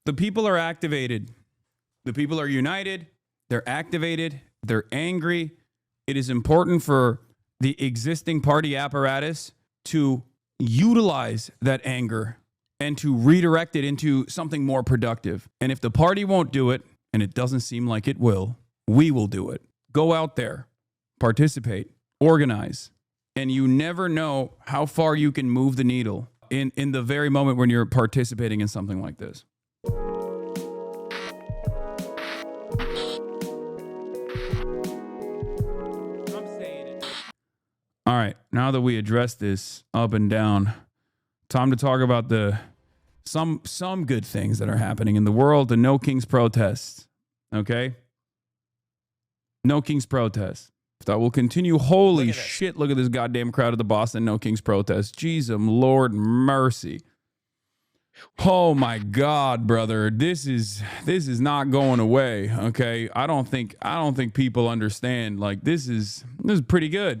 The people are activated. The people are united. They're activated. They're angry. It is important for the existing party apparatus to utilize that anger and to redirect it into something more productive. And if the party won't do it, and it doesn't seem like it will, we will do it. Go out there, participate, organize, and you never know how far you can move the needle in the very moment when you're participating in something like this. All right, now that we addressed this up and down, time to talk about some good things that are happening in the world. The No Kings protests, okay? No Kings protests. That will continue. Holy shit, look at this goddamn crowd at the Boston No Kings protest. Jesus, Lord mercy. Oh my God, brother. This is not going away, okay? I don't think people understand. Like, this is pretty good.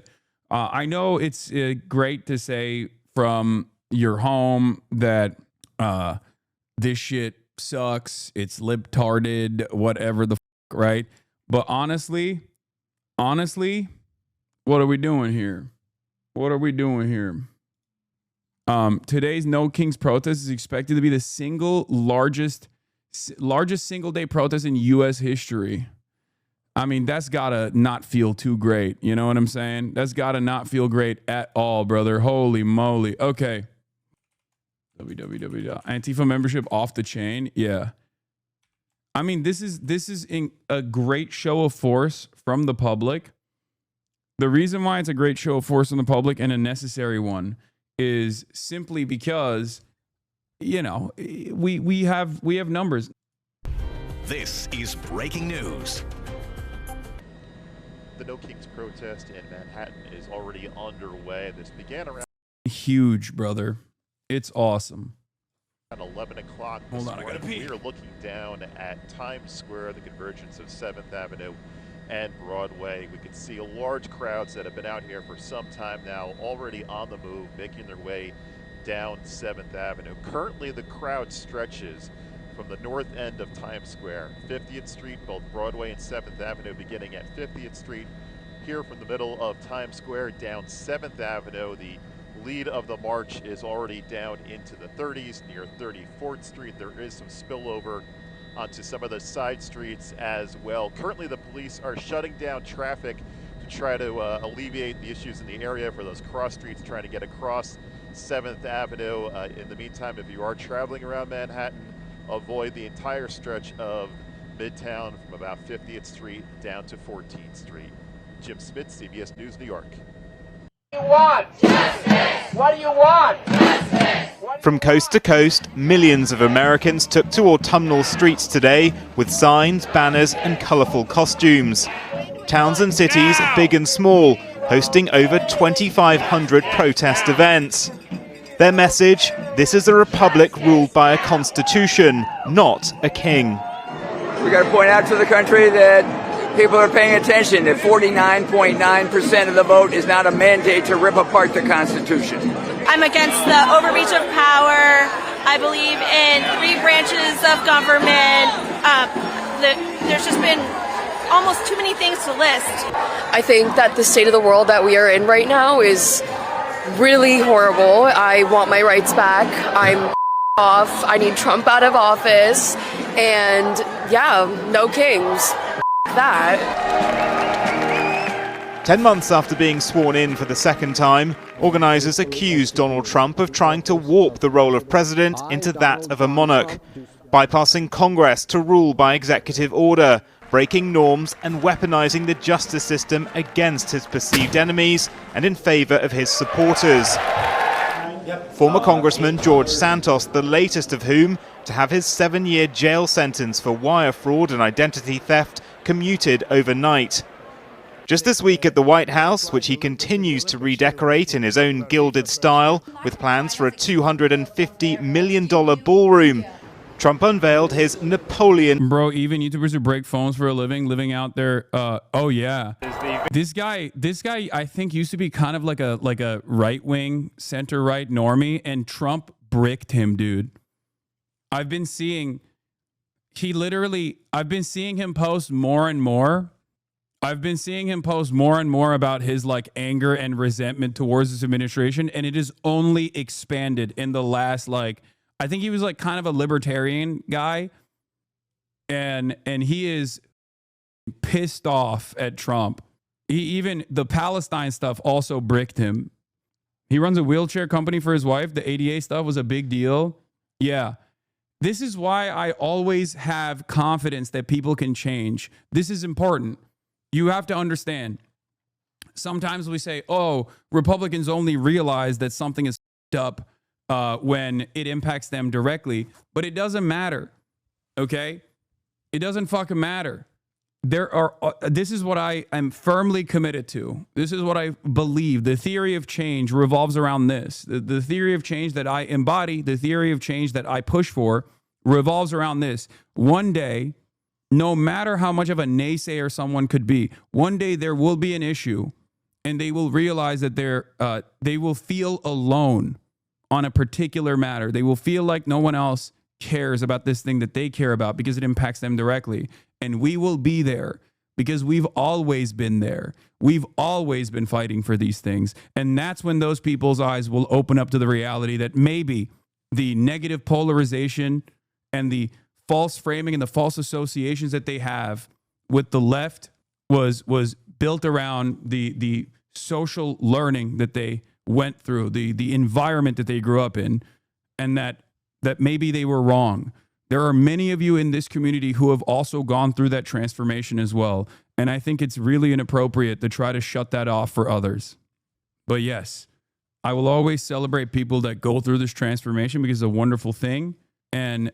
I know it's great to say from your home that this shit sucks, it's libtarded, whatever the fuck, right? But honestly, what are we doing here? Today's No Kings protest is expected to be the single largest single day protest in U.S. history. I mean, that's gotta not feel too great. You know what I'm saying? That's gotta not feel great at all, brother. Holy moly. Okay. www. Antifa membership off the chain. Yeah. I mean, this is a great show of force from the public. The reason why it's a great show of force from the public and a necessary one is simply because, you know, we have numbers. This is breaking news. The No Kings protest in Manhattan is already underway. This began around huge, brother. It's awesome. 11 o'clock. Hold on, I gotta pee. We are looking down at Times Square, the convergence of 7th Avenue and Broadway. We can see large crowds that have been out here for some time now, already on the move, making their way down 7th Avenue. Currently, the crowd stretches from the north end of Times Square, 50th Street, both Broadway and 7th Avenue, beginning at 50th Street. Here from the middle of Times Square down 7th Avenue, the lead of the march is already down into the 30s near 34th Street. There is some spillover onto some of the side streets as well. Currently, the police are shutting down traffic to try to alleviate the issues in the area for those cross streets trying to get across 7th Avenue. In the meantime, if you are traveling around Manhattan, avoid the entire stretch of Midtown from about 50th Street down to 14th Street. Jim Smith, CBS News, New York. What do you want? Justice! What do you want? Justice! From coast to coast, millions of Americans took to autumnal streets today with signs, banners and colourful costumes. Towns and cities, big and small, hosting over 2,500 protest events. Their message, this is a republic ruled by a constitution, not a king. We got to point out to the country that people are paying attention, that 49.9% of the vote is not a mandate to rip apart the Constitution. I'm against the overreach of power. I believe in 3 branches of government. There's just been almost too many things to list. I think that the state of the world that we are in right now is really horrible. I want my rights back. I'm off. I need Trump out of office. And yeah, no kings. That. 10 months after being sworn in for the second time, organisers accused Donald Trump of trying to warp the role of president into that of a monarch, bypassing Congress to rule by executive order, breaking norms and weaponizing the justice system against his perceived enemies and in favor of his supporters. Former Congressman George Santos, the latest of whom, to have his 7-year jail sentence for wire fraud and identity theft commuted overnight. Just this week at the White House, which he continues to redecorate in his own gilded style, with plans for a $250 million ballroom, Trump unveiled his Napoleon. Bro, even YouTubers who break phones for a living, living out there. Oh yeah, this guy, I think used to be kind of like a right-wing, center-right normie, and Trump bricked him, dude. I've been seeing he literally, I've been seeing him post more and more. I've been seeing him post more and more about his like anger and resentment towards this administration, and it has only expanded in the last like, I think he was like kind of a libertarian guy, and he is pissed off at Trump. Even the Palestine stuff also bricked him. He runs a wheelchair company for his wife. The ADA stuff was a big deal. Yeah. This is why I always have confidence that people can change. This is important. You have to understand. Sometimes we say, oh, Republicans only realize that something is up when it impacts them directly. But it doesn't matter. Okay? It doesn't fucking matter. This is what I am firmly committed to. This is what I believe. The theory of change revolves around this. The theory of change that I embody, the theory of change that I push for, revolves around this. One day, no matter how much of a naysayer someone could be, one day there will be an issue, and they will realize that they will feel alone on a particular matter. They will feel like no one else cares about this thing that they care about because it impacts them directly. And we will be there because we've always been there. We've always been fighting for these things. And that's when those people's eyes will open up to the reality that maybe the negative polarization and the false framing and the false associations that they have with the left was built around the social learning that they went through, the environment that they grew up in, and that maybe they were wrong. There are many of you in this community who have also gone through that transformation as well. And I think it's really inappropriate to try to shut that off for others. But yes, I will always celebrate people that go through this transformation because it's a wonderful thing. And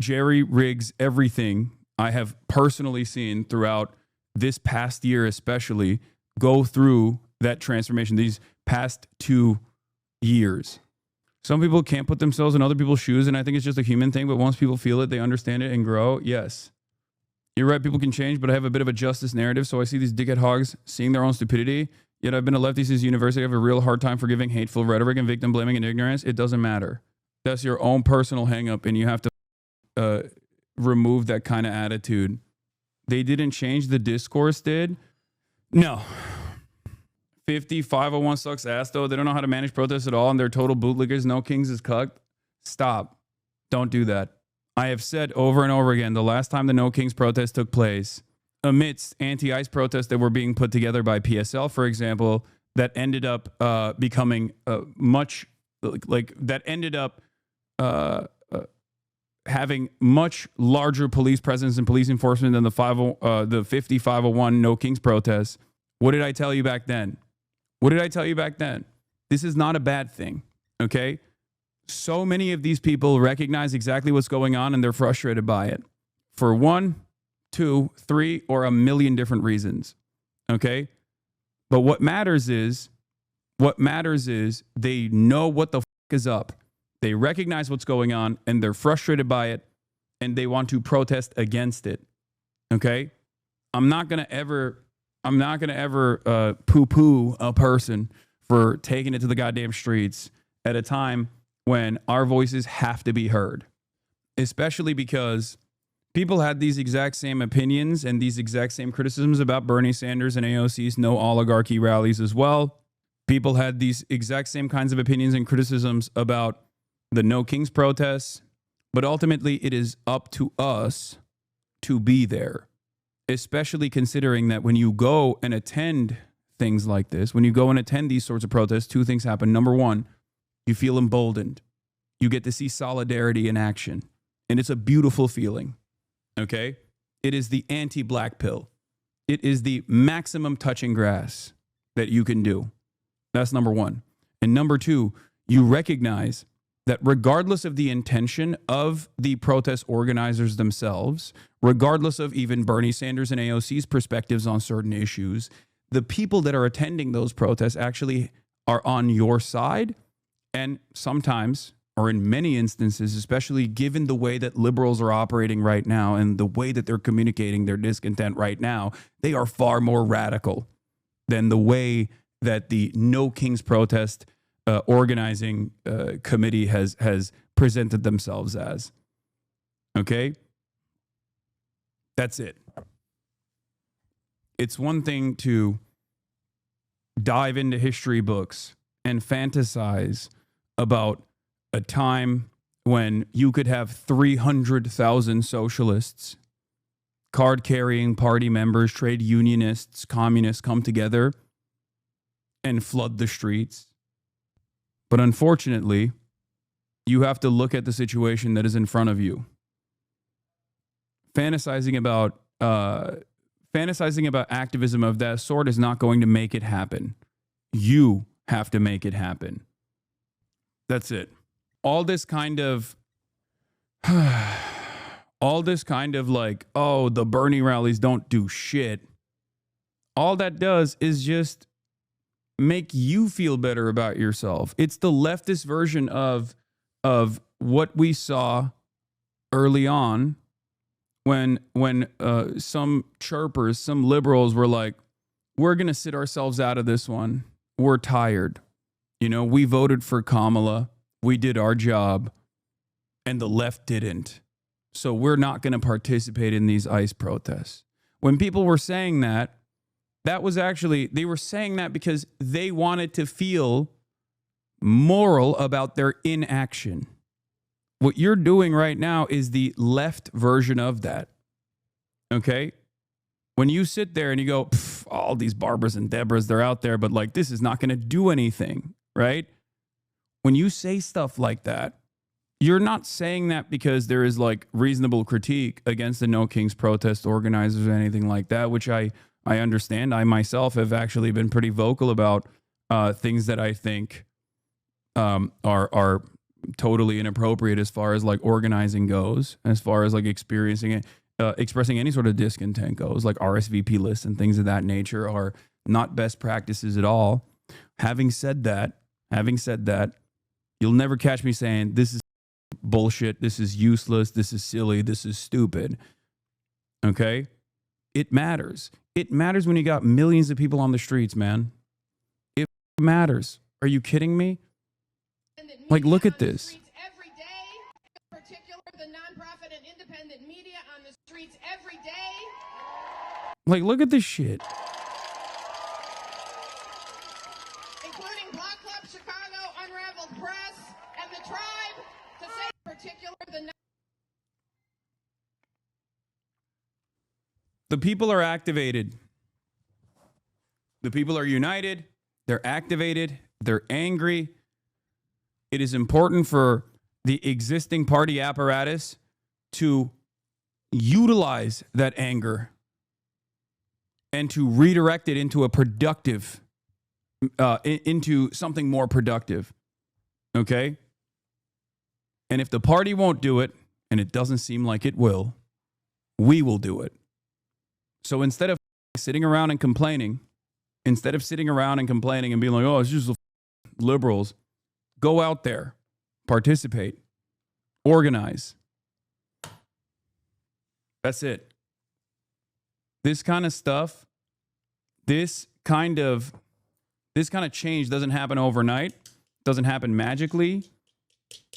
Jerry rigs everything I have personally seen throughout this past year, especially, go through that transformation these past 2 years. Some people can't put themselves in other people's shoes, and I think it's just a human thing, but once people feel it, they understand it and grow. Yes. You're right, people can change, but I have a bit of a justice narrative, so I see these dickhead hogs seeing their own stupidity, yet I've been a lefty since university. I have a real hard time forgiving hateful rhetoric and victim blaming and ignorance. It doesn't matter. That's your own personal hang-up, and you have to remove that kind of attitude. They didn't change, the discourse did? No. 501 sucks ass, though. They don't know how to manage protests at all, and they're total bootlickers. No kings is cucked. Stop. Don't do that. I have said over and over again, the last time the No Kings protest took place, amidst anti-ICE protests that were being put together by PSL, for example, that ended up becoming having much larger police presence and police enforcement than the 501 No Kings protests. What did I tell you back then? This is not a bad thing, okay? So many of these people recognize exactly what's going on and they're frustrated by it for 1, 2, 3, or a million different reasons, okay? But what matters is they know what the f*** is up. They recognize what's going on and they're frustrated by it and they want to protest against it, okay? I'm not going to ever poo-poo a person for taking it to the goddamn streets at a time when our voices have to be heard, especially because people had these exact same opinions and these exact same criticisms about Bernie Sanders and AOC's no oligarchy rallies as well. People had these exact same kinds of opinions and criticisms about the No Kings protests, but ultimately it is up to us to be there. Especially considering that when you go and attend things like this, when you go and attend these sorts of protests, 2 things happen. Number 1, you feel emboldened. You get to see solidarity in action. And it's a beautiful feeling, okay? It is the anti-black pill. It is the maximum touching grass that you can do. That's number 1. And number 2, you recognize that regardless of the intention of the protest organizers themselves, regardless of even Bernie Sanders and AOC's perspectives on certain issues, the people that are attending those protests actually are on your side. And sometimes, or in many instances, especially given the way that liberals are operating right now and the way that they're communicating their discontent right now, they are far more radical than the way that the No Kings protest organizing committee has presented themselves as. Okay? That's it. It's one thing to dive into history books and fantasize about a time when you could have 300,000 socialists, card-carrying party members, trade unionists, communists come together and flood the streets. But unfortunately, you have to look at the situation that is in front of you. Fantasizing about activism of that sort is not going to make it happen. You have to make it happen. That's it. All this kind of like, oh, the Bernie rallies don't do shit. All that does is just make you feel better about yourself. It's the leftist version of what we saw early on when some chirpers, some liberals were like, we're going to sit ourselves out of this one. We're tired. You know, we voted for Kamala. We did our job and the left didn't. So we're not going to participate in these ICE protests. When people were saying that, that was actually, they were saying that because they wanted to feel moral about their inaction. What you're doing right now is the left version of that. Okay? When you sit there and you go, all these Barbaras and Deborahs, they're out there, but like, this is not going to do anything, right? When you say stuff like that, you're not saying that because there is like reasonable critique against the No Kings protest organizers or anything like that, which I understand. I myself have actually been pretty vocal about things that I think are totally inappropriate as far as like organizing goes, as far as like experiencing it, expressing any sort of discontent goes, like RSVP lists and things of that nature are not best practices at all. Having said that, you'll never catch me saying this is bullshit, this is useless, this is silly, this is stupid. Okay? It matters. It matters when you got millions of people on the streets, man. It matters. Are you kidding me? Like, look at this. Every day, in particular, the nonprofit and independent media on the streets every day. Like, look at this shit. Including Block Club Chicago, Unraveled Press, and the Tribe, to say in particular the people are activated. The people are united. They're activated. They're angry. It is important for the existing party apparatus to utilize that anger and to redirect it into a productive, into something more productive. Okay? And if the party won't do it, and it doesn't seem like it will, we will do it. So instead of sitting around and complaining, and being like, oh, it's just the liberals, go out there, participate, organize. That's it. This kind of stuff, this kind of change doesn't happen overnight, doesn't happen magically.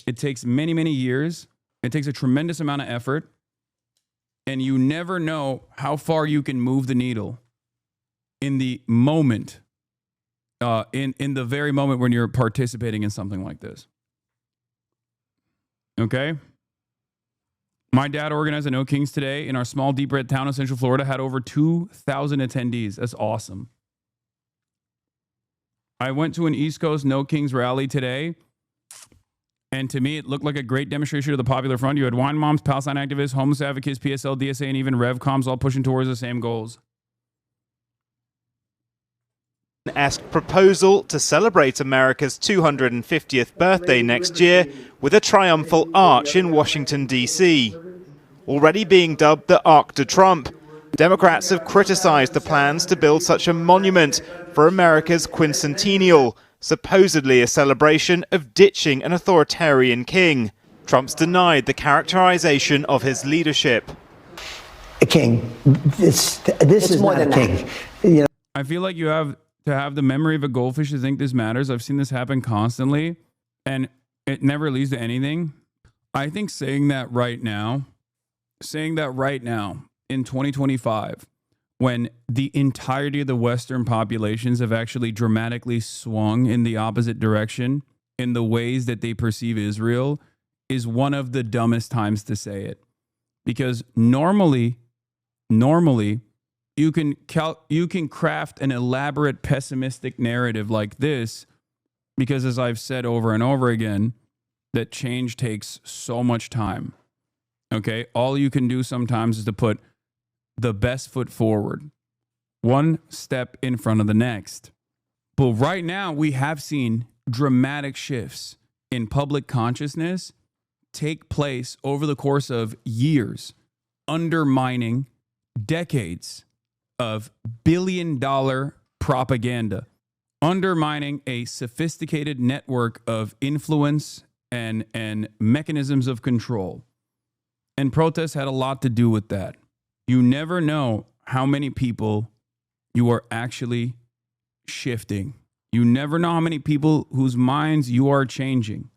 It takes many, many years. It takes a tremendous amount of effort. And you never know how far you can move the needle in the moment, in the very moment when you're participating in something like this. Okay? My dad organized a No Kings today in our small, deep red town of Central Florida, had over 2,000 attendees. That's awesome. I went to an East Coast No Kings rally today, and to me, it looked like a great demonstration of the popular front. You had wine moms, Palestine activists, homeless advocates, PSL, DSA, and even RevComs all pushing towards the same goals. Esque proposal to celebrate America's 250th birthday next year with a triumphal arch in Washington, D.C. Already being dubbed the Arc de Trump, Democrats have criticized the plans to build such a monument for America's quincentennial, supposedly a celebration of ditching an authoritarian king. Trump's denied the characterization of his leadership. A king. This is more than a king. You know, I feel like you have to have the memory of a goldfish to think this matters. I've seen this happen constantly, and it never leads to anything. I think saying that right now in 2025, when the entirety of the Western populations have actually dramatically swung in the opposite direction in the ways that they perceive Israel, is one of the dumbest times to say it. Because normally you can craft an elaborate pessimistic narrative like this, because as I've said over and over again, that change takes so much time. Okay? All you can do sometimes is to put the best foot forward, one step in front of the next. But right now, we have seen dramatic shifts in public consciousness take place over the course of years, undermining decades of billion-dollar propaganda, undermining a sophisticated network of influence and mechanisms of control. And protests had a lot to do with that. You never know how many people you are actually shifting. You never know how many people whose minds you are changing.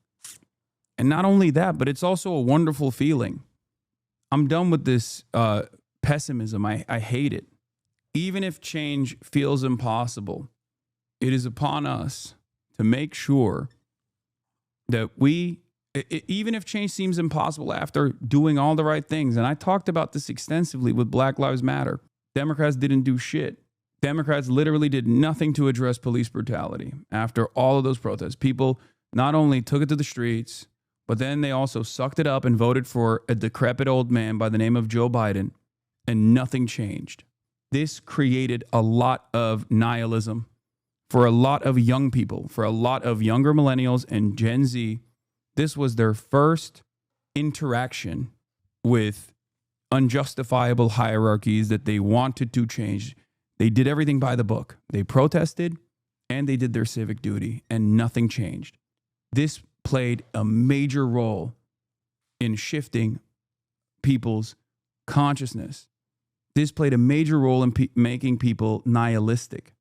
And not only that, but it's also a wonderful feeling. I'm done with this pessimism. I hate it. Even if change feels impossible, it is upon us to make sure that even if change seems impossible after doing all the right things, and I talked about this extensively with Black Lives Matter, Democrats didn't do shit. Democrats literally did nothing to address police brutality after all of those protests. People not only took it to the streets, but then they also sucked it up and voted for a decrepit old man by the name of Joe Biden, and nothing changed. This created a lot of nihilism for a lot of young people, for a lot of younger millennials and Gen Z. This was their first interaction with unjustifiable hierarchies that they wanted to change. They did everything by the book. They protested and they did their civic duty, and nothing changed. This played a major role in shifting people's consciousness. This played a major role in making people nihilistic.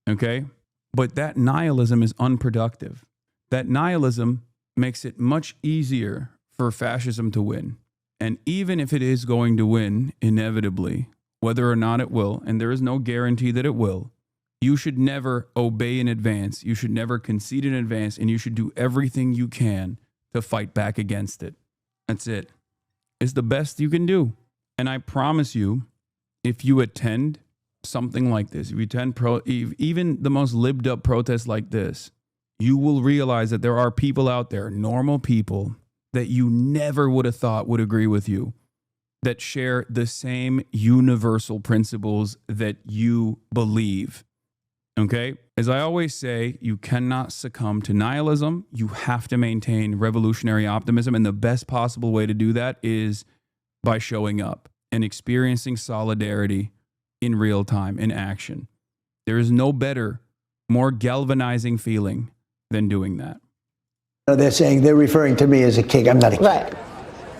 Okay? But that nihilism is unproductive. That nihilism makes it much easier for fascism to win. And even if it is going to win, inevitably, whether or not it will, and there is no guarantee that it will, you should never obey in advance. You should never concede in advance, and you should do everything you can to fight back against it. That's it. It's the best you can do. And I promise you, if you attend something like this, if you attend even the most libbed up protests like this, you will realize that there are people out there, normal people, that you never would have thought would agree with you, that share the same universal principles that you believe. Okay? As I always say, you cannot succumb to nihilism. You have to maintain revolutionary optimism. And the best possible way to do that is by showing up and experiencing solidarity in real time, in action. There is no better, more galvanizing feeling than doing that. They're referring to me as a king. I'm not a king. Right.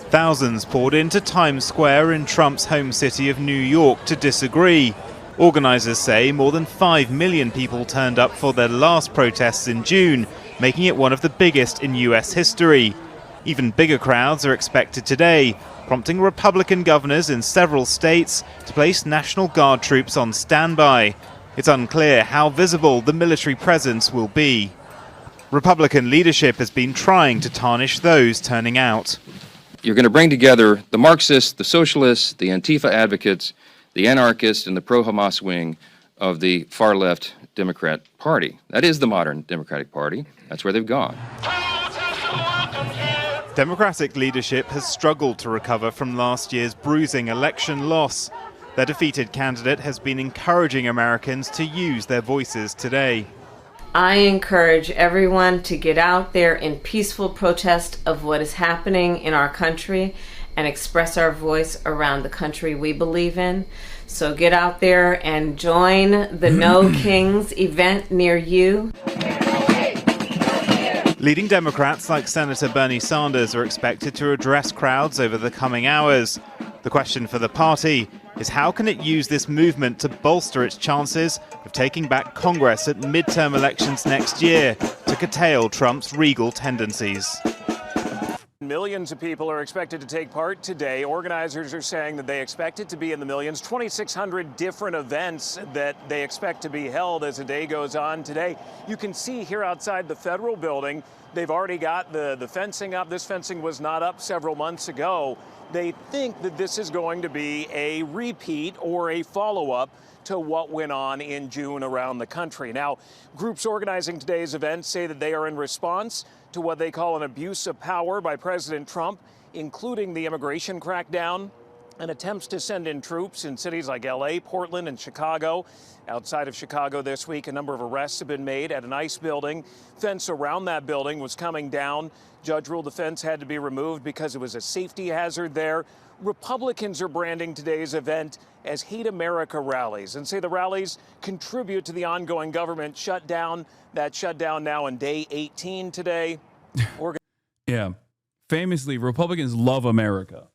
Thousands poured into Times Square in Trump's home city of New York to disagree. Organizers say more than 5 million people turned up for their last protests in June, making it one of the biggest in US history. Even bigger crowds are expected today, prompting Republican governors in several states to place National Guard troops on standby. It's unclear how visible the military presence will be. Republican leadership has been trying to tarnish those turning out. You're going to bring together the Marxists, the socialists, the Antifa advocates, the anarchists, and the pro-Hamas wing of the far-left Democrat Party. That is the modern Democratic Party. That's where they've gone. Democratic leadership has struggled to recover from last year's bruising election loss. Their defeated candidate has been encouraging Americans to use their voices today. I encourage everyone to get out there in peaceful protest of what is happening in our country and express our voice around the country we believe in. So get out there and join the No Kings event near you. Leading Democrats like Senator Bernie Sanders are expected to address crowds over the coming hours. The question for the party is how can it use this movement to bolster its chances of taking back Congress at midterm elections next year to curtail Trump's regal tendencies. Millions of people are expected to take part today. Organizers are saying that they expect it to be in the millions. 2,600 different events that they expect to be held as the day goes on today. You can see here outside the federal building, they've already got the fencing up. This fencing was not up several months ago. They think that this is going to be a repeat or a follow-up to what went on in June around the country. Now, groups organizing today's event say that they are in response to what they call an abuse of power by President Trump, including the immigration crackdown and attempts to send in troops in cities like LA, Portland, and Chicago. Outside of Chicago this week, a number of arrests have been made at an ICE building. Fence around that building was coming down. Judge ruled the fence had to be removed because it was a safety hazard there. Republicans are branding today's event as Hate America rallies and say the rallies contribute to the ongoing government shutdown. That shutdown now on day 18 today. Yeah. Famously, Republicans love America.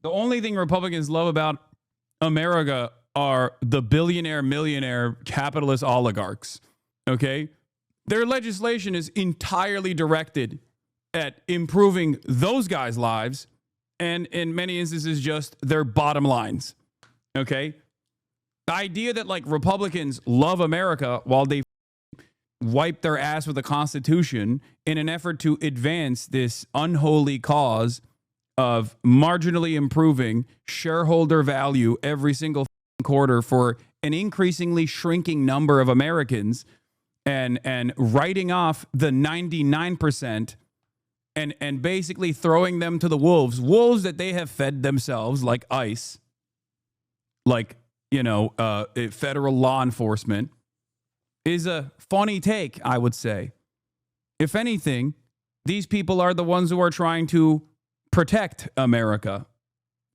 The only thing Republicans love about America are the billionaire, millionaire, capitalist oligarchs. Okay? Their legislation is entirely directed at improving those guys' lives and in many instances just their bottom lines. Okay? The idea that like Republicans love America while they wipe their ass with the Constitution in an effort to advance this unholy cause of marginally improving shareholder value every single quarter for an increasingly shrinking number of Americans and writing off the 99% and basically throwing them to the wolves that they have fed themselves like ICE, like, federal law enforcement, is a funny take, I would say. If anything, these people are the ones who are trying to protect America,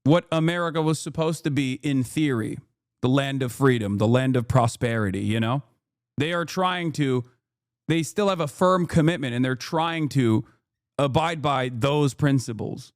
what America was supposed to be in theory, the land of freedom, the land of prosperity, They are trying to, they still have a firm commitment and they're trying to abide by those principles.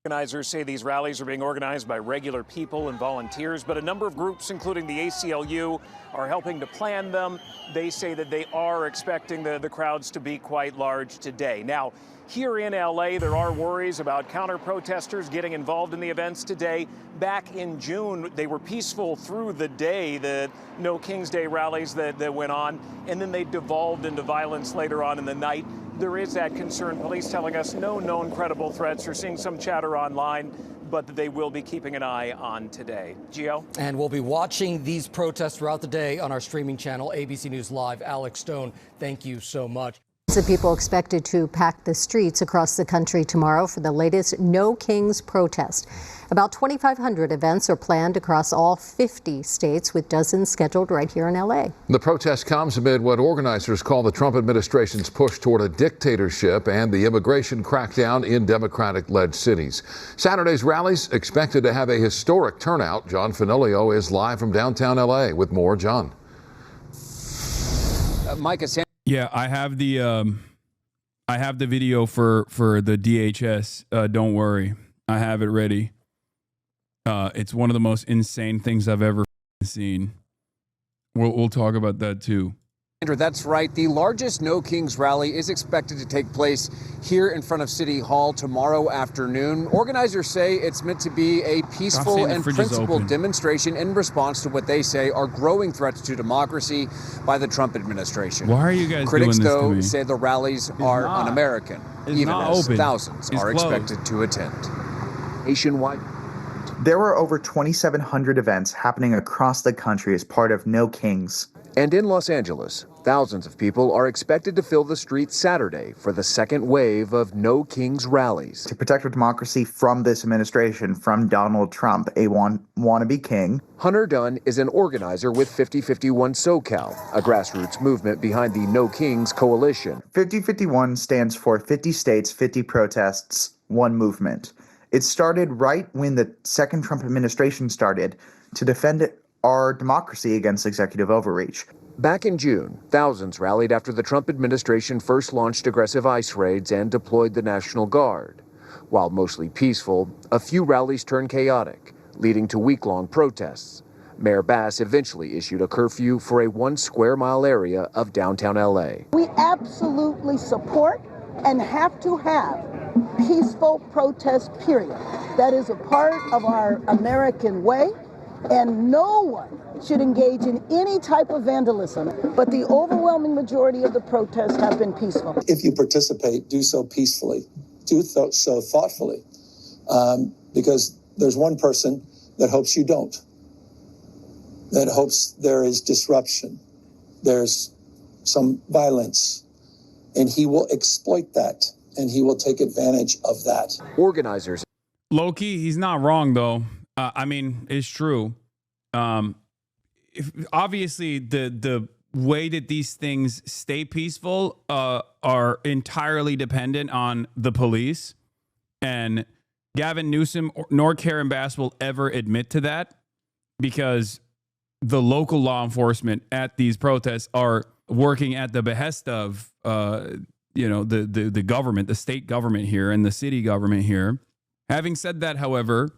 Organizers say these rallies are being organized by regular people and volunteers, but a number of groups, including the ACLU, are helping to plan them. They say that they are expecting the crowds to be quite large today. Now, here in LA, there are worries about counter-protesters getting involved in the events today. Back in June, they were peaceful through the day, the No King's Day rallies that went on, and then they devolved into violence later on in the night. There is that concern. Police telling us no known credible threats. We're seeing some chatter online, but that they will be keeping an eye on today. Gio? And we'll be watching these protests throughout the day on our streaming channel, ABC News Live. Alex Stone, thank you so much. Of people expected to pack the streets across the country tomorrow for the latest No Kings protest. About 2,500 events are planned across all 50 states, with dozens scheduled right here in LA. The protest comes amid what organizers call the Trump administration's push toward a dictatorship and the immigration crackdown in Democratic-led cities. Saturday's rallies expected to have a historic turnout. John Fenolio is live from downtown LA with more. John. Micah. Yeah, I have the video for the DHS. Don't worry, I have it ready. It's one of the most insane things I've ever seen. We'll talk about that too. Andrew, that's right. The largest No Kings rally is expected to take place here in front of City Hall tomorrow afternoon. Organizers say it's meant to be a peaceful and principled demonstration in response to what they say are growing threats to democracy by the Trump administration. Why are you guys Critics, doing this to though, me? say the rallies are un-American, even as thousands are closed. expected to attend. Nationwide. There were over 2,700 events happening across the country as part of No Kings. And in Los Angeles, thousands of people are expected to fill the streets Saturday for the second wave of No Kings rallies. To protect our democracy from this administration, from Donald Trump, a wannabe king. Hunter Dunn is an organizer with 5051 SoCal, a grassroots movement behind the No Kings coalition. 5051 stands for 50 states, 50 protests, one movement. It started right when the second Trump administration started to defend our democracy against executive overreach. Back in June, thousands rallied after the Trump administration first launched aggressive ICE raids and deployed the National Guard. While mostly peaceful, a few rallies turned chaotic, leading to week-long protests. Mayor Bass eventually issued a curfew for a 1 square mile area of downtown LA. We absolutely support and have to have peaceful protest, period. That is a part of our American way, and no one should engage in any type of vandalism, but the overwhelming majority of the protests have been peaceful. If you participate, do so peacefully, do so thoughtfully, because there's one person that hopes you don't, that hopes there is disruption, there's some violence, and he will exploit that, and he will take advantage of that. Organizers. Low-key, he's not wrong, though. I mean, it's true. Obviously, the way that these things stay peaceful are entirely dependent on the police. And Gavin Newsom nor Karen Bass will ever admit to that, because the local law enforcement at these protests are working at the behest of the government, the state government here and the city government here. Having said that, however,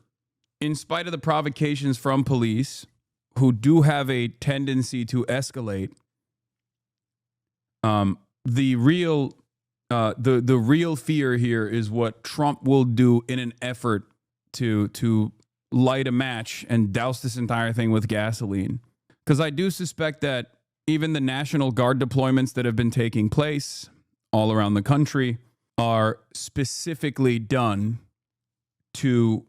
in spite of the provocations from police, who do have a tendency to escalate, the real fear here is what Trump will do in an effort to light a match and douse this entire thing with gasoline. Because I do suspect that even the National Guard deployments that have been taking place all around the country are specifically done to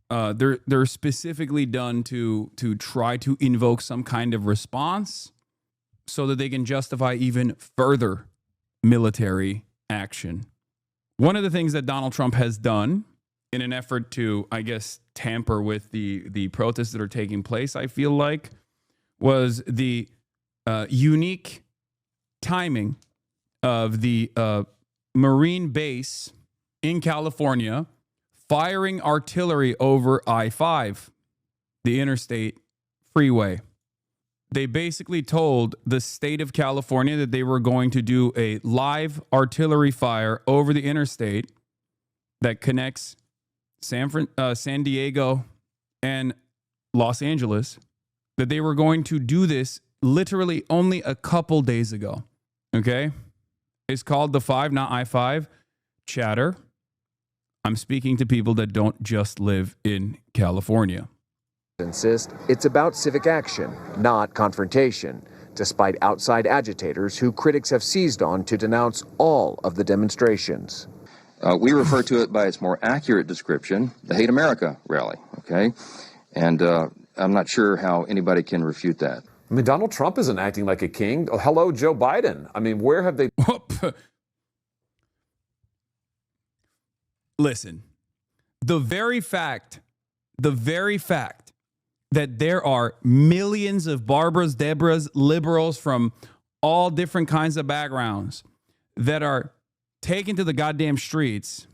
they're specifically done to try to invoke some kind of response so that they can justify even further military action. One of the things that Donald Trump has done in an effort to, I guess, tamper with the protests that are taking place, I feel like, was the unique timing of the Marine base in California firing artillery over I-5, the interstate freeway. They basically told the state of California that they were going to do a live artillery fire over the interstate that connects San Diego and Los Angeles, that they were going to do this literally only a couple days ago. Okay? It's called the 5, not I-5. Chatter. I'm speaking to people that don't just live in California. Insist it's about civic action, not confrontation, despite outside agitators who critics have seized on to denounce all of the demonstrations. We refer to it by its more accurate description, the Hate America rally, okay? And I'm not sure how anybody can refute that. I mean, Donald Trump isn't acting like a king. Oh, hello, Joe Biden. I mean, where have they... Listen, the very fact that there are millions of Barbaras, Deborahs, liberals from all different kinds of backgrounds that are taken to the goddamn streets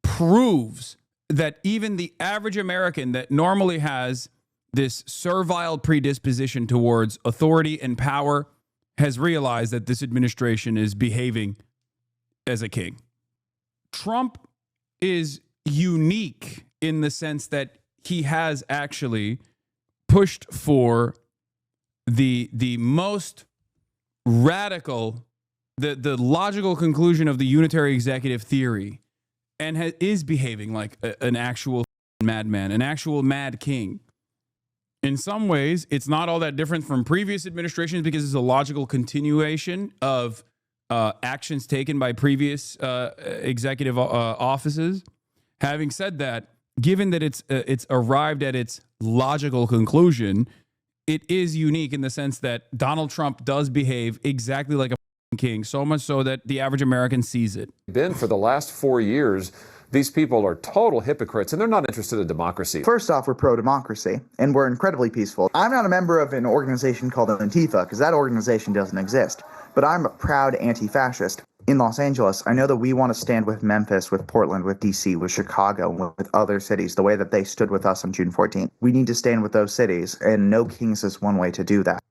proves that even the average American that normally has this servile predisposition towards authority and power has realized that this administration is behaving as a king. Trump is unique in the sense that he has actually pushed for the most radical, the logical conclusion of the unitary executive theory, and is behaving like an actual madman, an actual mad king. In some ways, it's not all that different from previous administrations because it's a logical continuation of actions taken by previous executive offices. Having said that, given that it's arrived at its logical conclusion, it is unique in the sense that Donald Trump does behave exactly like a king, so much so that the average American sees it. Been for the last 4 years, these people are total hypocrites, and they're not interested in democracy. First off, we're pro-democracy, and we're incredibly peaceful. I'm not a member of an organization called Antifa, because that organization doesn't exist. But I'm a proud anti-fascist. In Los Angeles, I know that we want to stand with Memphis, with Portland, with DC, with Chicago, with other cities, the way that they stood with us on June 14th. We need to stand with those cities, and No Kings is one way to do that.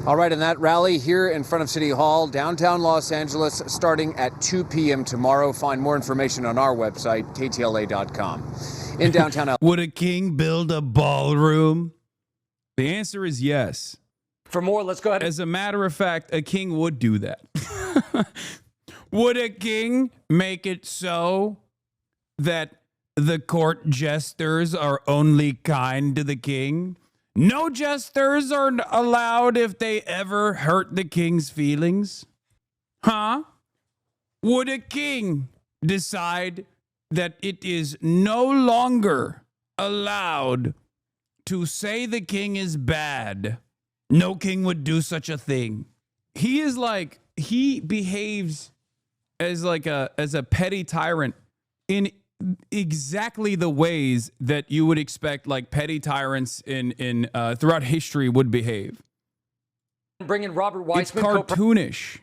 All right, and that rally here in front of City Hall, downtown Los Angeles, starting at 2 p.m. tomorrow. Find more information on our website, ktla.com. In downtown LA. Would a king build a ballroom? The answer is yes. For more, let's go ahead. As a matter of fact, a king would do that. Would a king make it so that the court jesters are only kind to the king? No jesters are allowed if they ever hurt the king's feelings? Huh? Would a king decide that it is no longer allowed to say the king is bad? No king would do such a thing. He behaves as a petty tyrant in exactly the ways that you would expect like petty tyrants in throughout history would behave. Bring in Robert Weissman. It's cartoonish.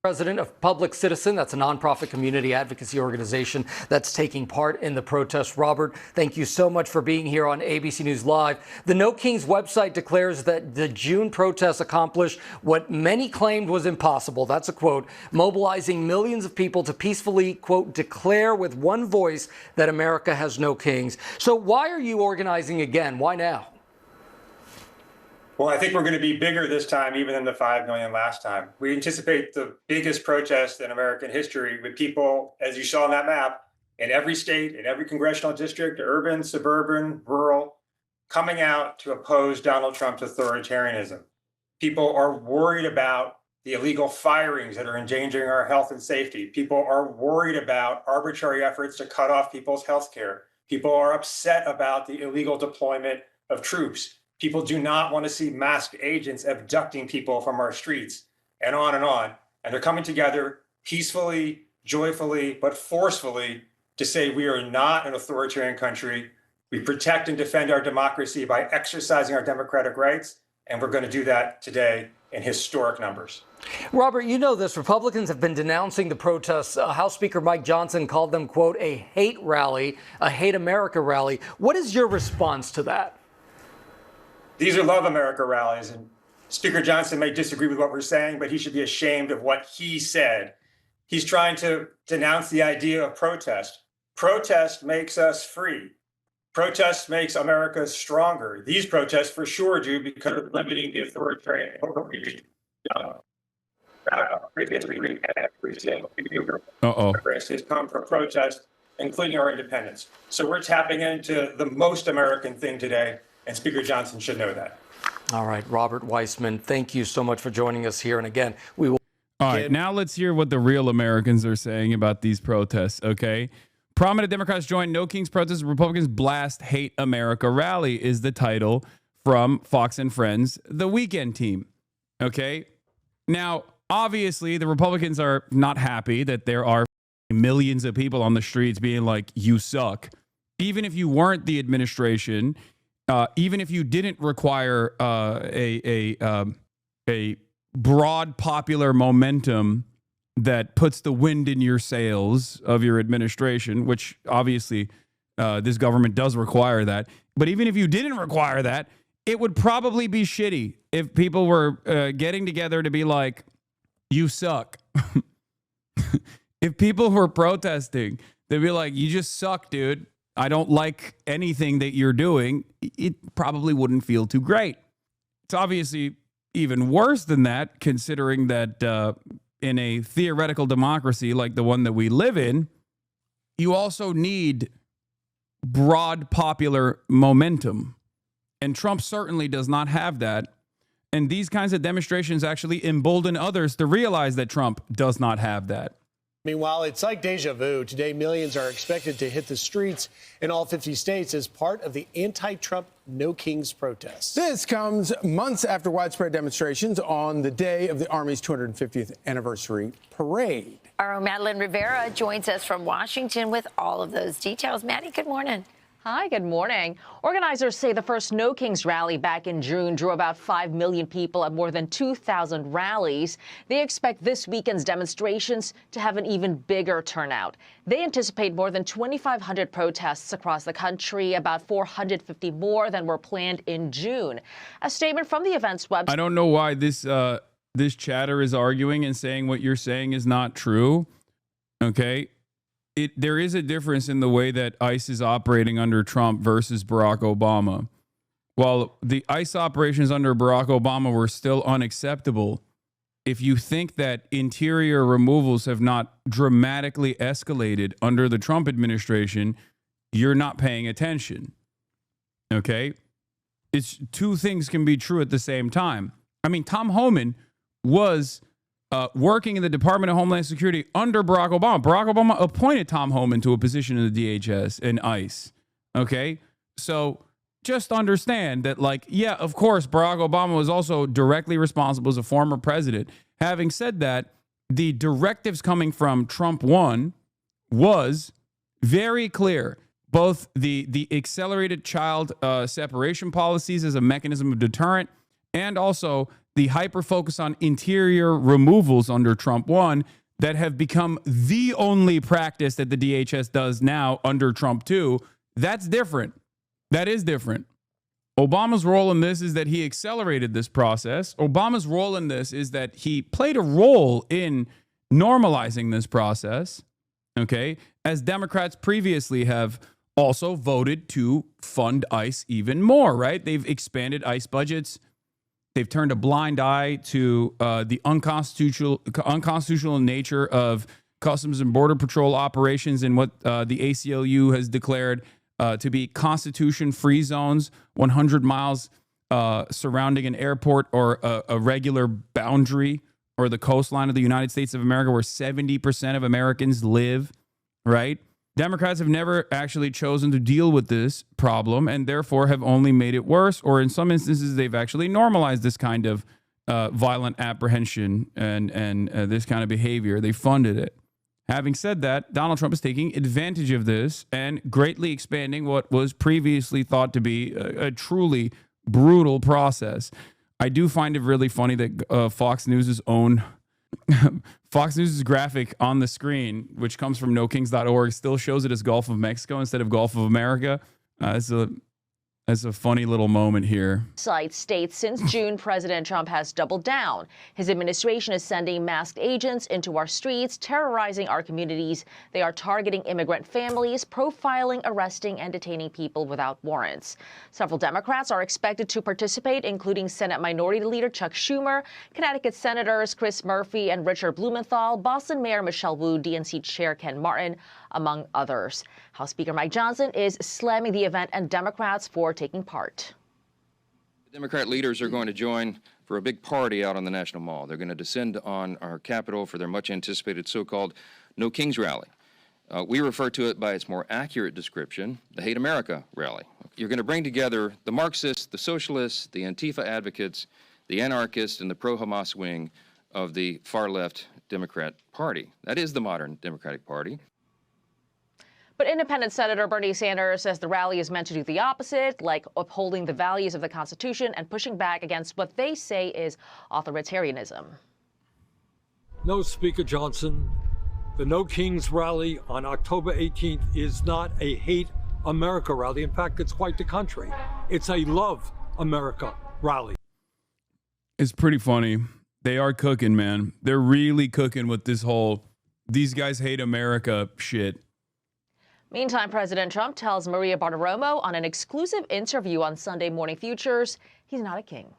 President of Public Citizen, that's a nonprofit community advocacy organization that's taking part in the protest. Robert, thank you so much for being here on ABC News Live. The No Kings website declares that the June protests accomplished what many claimed was impossible. That's a quote, mobilizing millions of people to peacefully, quote, declare with one voice that America has no kings. So why are you organizing again? Why now? Well, I think we're going to be bigger this time, even than the 5 million last time. We anticipate the biggest protest in American history with people, as you saw on that map, in every state, in every congressional district, urban, suburban, rural, coming out to oppose Donald Trump's authoritarianism. People are worried about the illegal firings that are endangering our health and safety. People are worried about arbitrary efforts to cut off people's health care. People are upset about the illegal deployment of troops. People do not want to see masked agents abducting people from our streets, and on and on. And they're coming together peacefully, joyfully, but forcefully to say we are not an authoritarian country. We protect and defend our democracy by exercising our democratic rights, and we're going to do that today in historic numbers. Robert, you know this. Republicans have been denouncing the protests. House Speaker Mike Johnson called them, quote, a hate rally, a hate America rally. What is your response to that? These are Love America rallies, and Speaker Johnson may disagree with what we're saying, but he should be ashamed of what he said. He's trying to denounce the idea of protest. Protest makes us free. Protest makes America stronger. These protests for sure do because of limiting the authoritarian overreach. Has come from protest, including our independence. So we're tapping into the most American thing today, and Speaker Johnson should know that. All right, Robert Weissman, thank you so much for joining us here. And again, we will. All right, now let's hear what the real Americans are saying about these protests, okay? Prominent Democrats join No Kings protests. Republicans blast Hate America rally is the title from Fox and Friends, the weekend team, okay? Now, obviously, the Republicans are not happy that there are millions of people on the streets being like, you suck. Even if you weren't the administration, even if you didn't require a broad popular momentum that puts the wind in your sails of your administration, which obviously this government does require that. But even if you didn't require that, it would probably be shitty if people were getting together to be like, you suck. If people were protesting, they'd be like, you just suck, dude. I don't like anything that you're doing. It probably wouldn't feel too great. It's obviously even worse than that, considering that in a theoretical democracy like the one that we live in, you also need broad popular momentum. And Trump certainly does not have that. And these kinds of demonstrations actually embolden others to realize that Trump does not have that. Meanwhile, it's like deja vu. Today, millions are expected to hit the streets in all 50 states as part of the anti-Trump No Kings protests. This comes months after widespread demonstrations on the day of the Army's 250th anniversary parade. Our own Madeline Rivera joins us from Washington with all of those details. Maddie, good morning. Hi, good morning. Organizers say the first No Kings rally back in June drew about 5 million people at more than 2,000 rallies. They expect this weekend's demonstrations to have an even bigger turnout. They anticipate more than 2,500 protests across the country, about 450 more than were planned in June. A statement from the event's website. I don't know why this chatter is arguing and saying what you're saying is not true. Okay. There is a difference in the way that ICE is operating under Trump versus Barack Obama. while the ICE operations under Barack Obama were still unacceptable, if you think that interior removals have not dramatically escalated under the Trump administration, you're not paying attention. Okay? It's two things can be true at the same time. I mean, Tom Homan was working in the Department of Homeland Security under Barack Obama. Barack Obama appointed Tom Homan to a position in the DHS and ICE. Okay? So just understand that, like, yeah, of course, Barack Obama was also directly responsible as a former president. Having said that, the directives coming from Trump 1 was very clear. Both the accelerated child separation policies as a mechanism of deterrent, and also the hyper focus on interior removals under Trump 1 that have become the only practice that the DHS does now under Trump 2. That's different. That is different. Obama's role in this is that he accelerated this process. Obama's role in this is that he played a role in normalizing this process, okay, as Democrats previously have also voted to fund ICE even more, right? They've expanded ICE budgets. They've turned a blind eye to the unconstitutional nature of Customs and Border Patrol operations and what the ACLU has declared to be constitution-free zones, 100 miles surrounding an airport or a regular boundary or the coastline of the United States of America where 70% of Americans live, right? Democrats have never actually chosen to deal with this problem and therefore have only made it worse, or in some instances, they've actually normalized this kind of violent apprehension and this kind of behavior. They funded it. Having said that, Donald Trump is taking advantage of this and greatly expanding what was previously thought to be a truly brutal process. I do find it really funny that Fox News' own Fox News' graphic on the screen, which comes from nokings.org, still shows it as Gulf of Mexico instead of Gulf of America. It's a funny little moment here. Site states since June, President Trump has doubled down. His administration is sending masked agents into our streets, terrorizing our communities. They are targeting immigrant families, profiling, arresting, and detaining people without warrants. Several Democrats are expected to participate, including Senate Minority Leader Chuck Schumer, Connecticut Senators Chris Murphy and Richard Blumenthal, Boston Mayor Michelle Wu, DNC Chair Ken Martin, among others. House Speaker Mike Johnson is slamming the event and Democrats for taking part. The Democrat leaders are going to join for a big party out on the National Mall. They're going to descend on our Capitol for their much anticipated so-called No Kings rally. We refer to it by its more accurate description, the Hate America rally. You're going to bring together the Marxists, the socialists, the Antifa advocates, the anarchists, and the pro-Hamas wing of the far-left Democrat Party. That is the modern Democratic Party. But independent Senator Bernie Sanders says the rally is meant to do the opposite, like upholding the values of the Constitution and pushing back against what they say is authoritarianism. No, Speaker Johnson, the No Kings rally on October 18th is not a Hate America rally. In fact, it's quite the contrary. It's a Love America rally. It's pretty funny. They are cooking, man. They're really cooking with this whole these guys hate America shit. Meantime, President Trump tells Maria Bartiromo on an exclusive interview on Sunday Morning Futures he's not a king.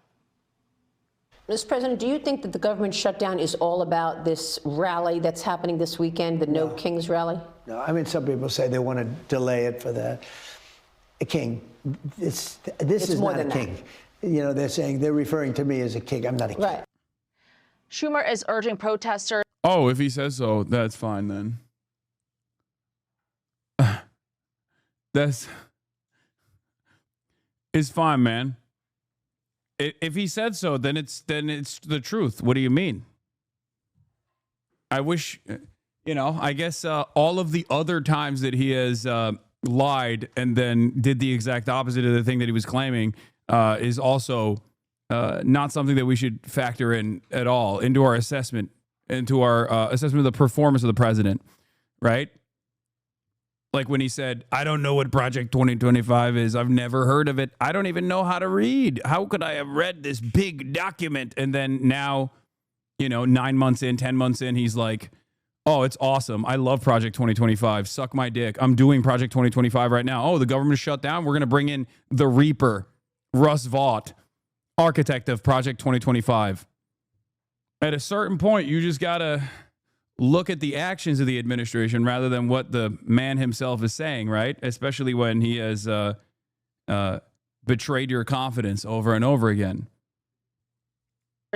Mr. President, do you think that the government shutdown is all about this rally that's happening this weekend, the No Kings rally? No, I mean, some people say they want to delay it for a king. This is more not a than king. You know, they're referring to me as a king. I'm not a king. Right. Schumer is urging protesters. Oh, if he says so, that's fine then. It's fine, man. If he said so, then it's the truth. What do you mean? I wish, I guess all of the other times that he has lied and then did the exact opposite of the thing that he was claiming is also not something that we should factor in at all into our assessment, of the performance of the president, right? Like when he said, I don't know what Project 2025 is. I've never heard of it. I don't even know how to read. How could I have read this big document? And then now, 9 months in, 10 months in, he's like, oh, it's awesome. I love Project 2025. Suck my dick. I'm doing Project 2025 right now. Oh, the government is shut down. We're going to bring in the Reaper. Russ Vought, architect of Project 2025. At a certain point, you just got to look at the actions of the administration rather than what the man himself is saying, right? Especially when he has betrayed your confidence over and over again.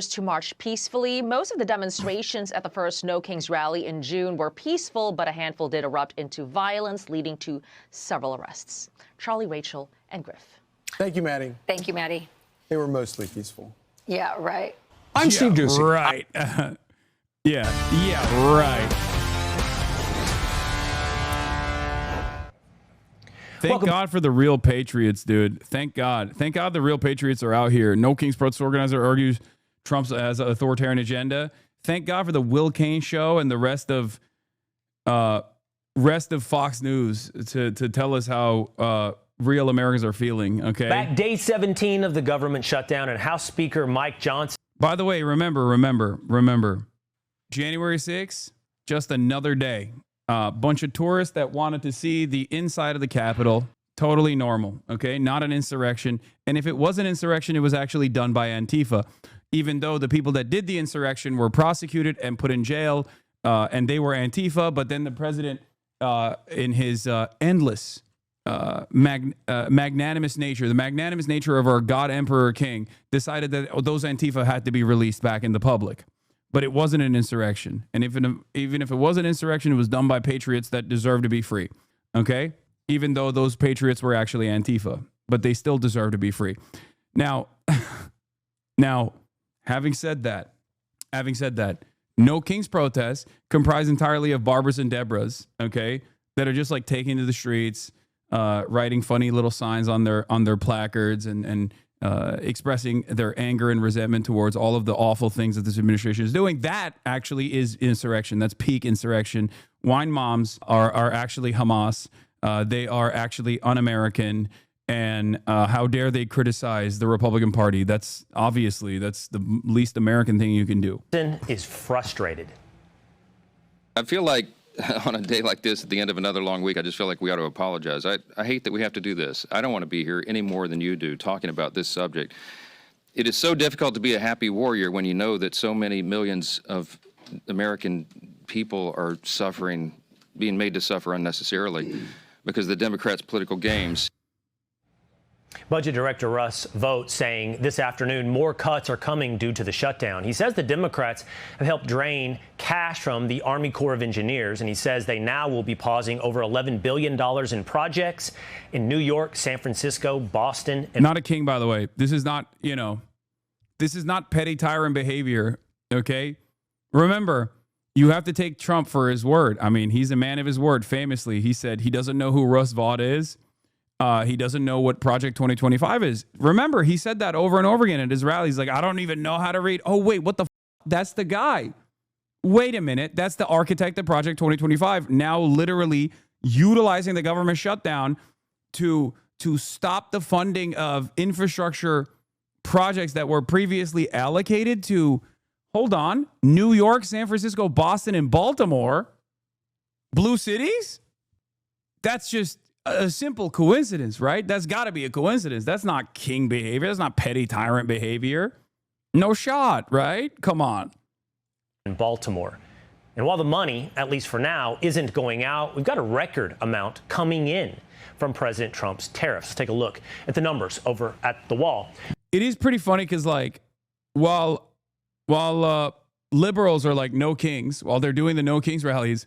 To march peacefully. Most of the demonstrations at the first No Kings rally in June were peaceful, but a handful did erupt into violence, leading to several arrests. Charlie, Rachel, and Griff. Thank you, Maddie. Thank you, Maddie. They were mostly peaceful. Yeah, right. I'm Steve Doocy. Right. Yeah, right. Thank God for the real patriots, dude. Thank God. Thank God the real patriots are out here. No Kings protest organizer argues Trump has an authoritarian agenda. Thank God for the Will Cain show and the rest of Fox News to tell us how real Americans are feeling. Okay. Back day 17 of the government shutdown, and House Speaker Mike Johnson. By the way, remember, January 6th, just another day. Bunch of tourists that wanted to see the inside of the Capitol. Totally normal. Okay. Not an insurrection. And if it was an insurrection, it was actually done by Antifa. Even though the people that did the insurrection were prosecuted and put in jail, and they were Antifa, but then the president, in his endless magnanimous nature, the magnanimous nature of our God, Emperor, King, decided that those Antifa had to be released back in the public. But it wasn't an insurrection. And even if it was an insurrection, it was done by patriots that deserve to be free. Okay? Even though those patriots were actually Antifa, but they still deserve to be free. Now, having said that, No Kings protests comprise entirely of Barbaras and Deborahs, okay, that are just like taking to the streets, writing funny little signs on their placards and expressing their anger and resentment towards all of the awful things that this administration is doing. That actually is insurrection. That's peak insurrection. Wine moms are actually Hamas. They are actually un-American. And how dare they criticize the Republican Party? That's the least American thing you can do. Is frustrated. I feel like on a day like this, at the end of another long week, I just feel like we ought to apologize. I hate that we have to do this. I don't want to be here any more than you do talking about this subject. It is so difficult to be a happy warrior when you know that so many millions of American people are suffering, being made to suffer unnecessarily because of the Democrats' political games. Budget Director Russ Vought saying this afternoon more cuts are coming due to the shutdown. He says the Democrats have helped drain cash from the Army Corps of Engineers, and he says they now will be pausing over $11 billion in projects in New York, San Francisco, Boston. And not a king, by the way. This is not, this is not petty tyrant behavior, okay? Remember, you have to take Trump for his word. I mean, he's a man of his word. Famously, he said he doesn't know who Russ Vought is. He doesn't know what Project 2025 is. Remember, he said that over and over again at his rallies. Like, I don't even know how to read. Oh, wait, what the That's the guy. Wait a minute. That's the architect of Project 2025. Now literally utilizing the government shutdown to stop the funding of infrastructure projects that were previously allocated to, hold on, New York, San Francisco, Boston, and Baltimore. Blue cities? That's just a simple coincidence, right? That's got to be a coincidence. That's not king behavior. That's not petty tyrant behavior. No shot, right? Come on. In Baltimore. And while the money, at least for now, isn't going out, we've got a record amount coming in from President Trump's tariffs. Let's take a look at the numbers over at the wall. It is pretty funny because, like, while liberals are like no kings, while they're doing the no kings rallies,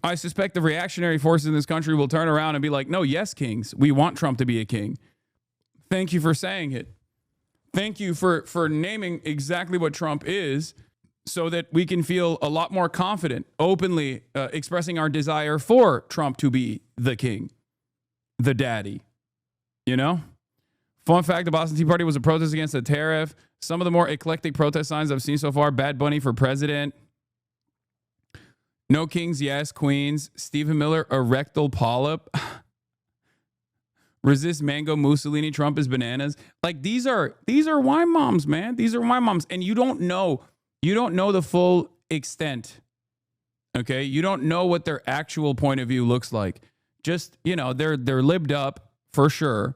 I suspect the reactionary forces in this country will turn around and be like, no, yes, kings. We want Trump to be a king. Thank you for saying it. Thank you for naming exactly what Trump is so that we can feel a lot more confident, openly expressing our desire for Trump to be the king, the daddy. You know? Fun fact, the Boston Tea Party was a protest against the tariff. Some of the more eclectic protest signs I've seen so far: Bad Bunny for president. No kings, yes, queens. Stephen Miller, a rectal polyp. Resist mango Mussolini, Trump is bananas. Like, these are wine moms, man. These are wine moms. And you don't know the full extent. Okay? You don't know what their actual point of view looks like. Just, they're libbed up for sure.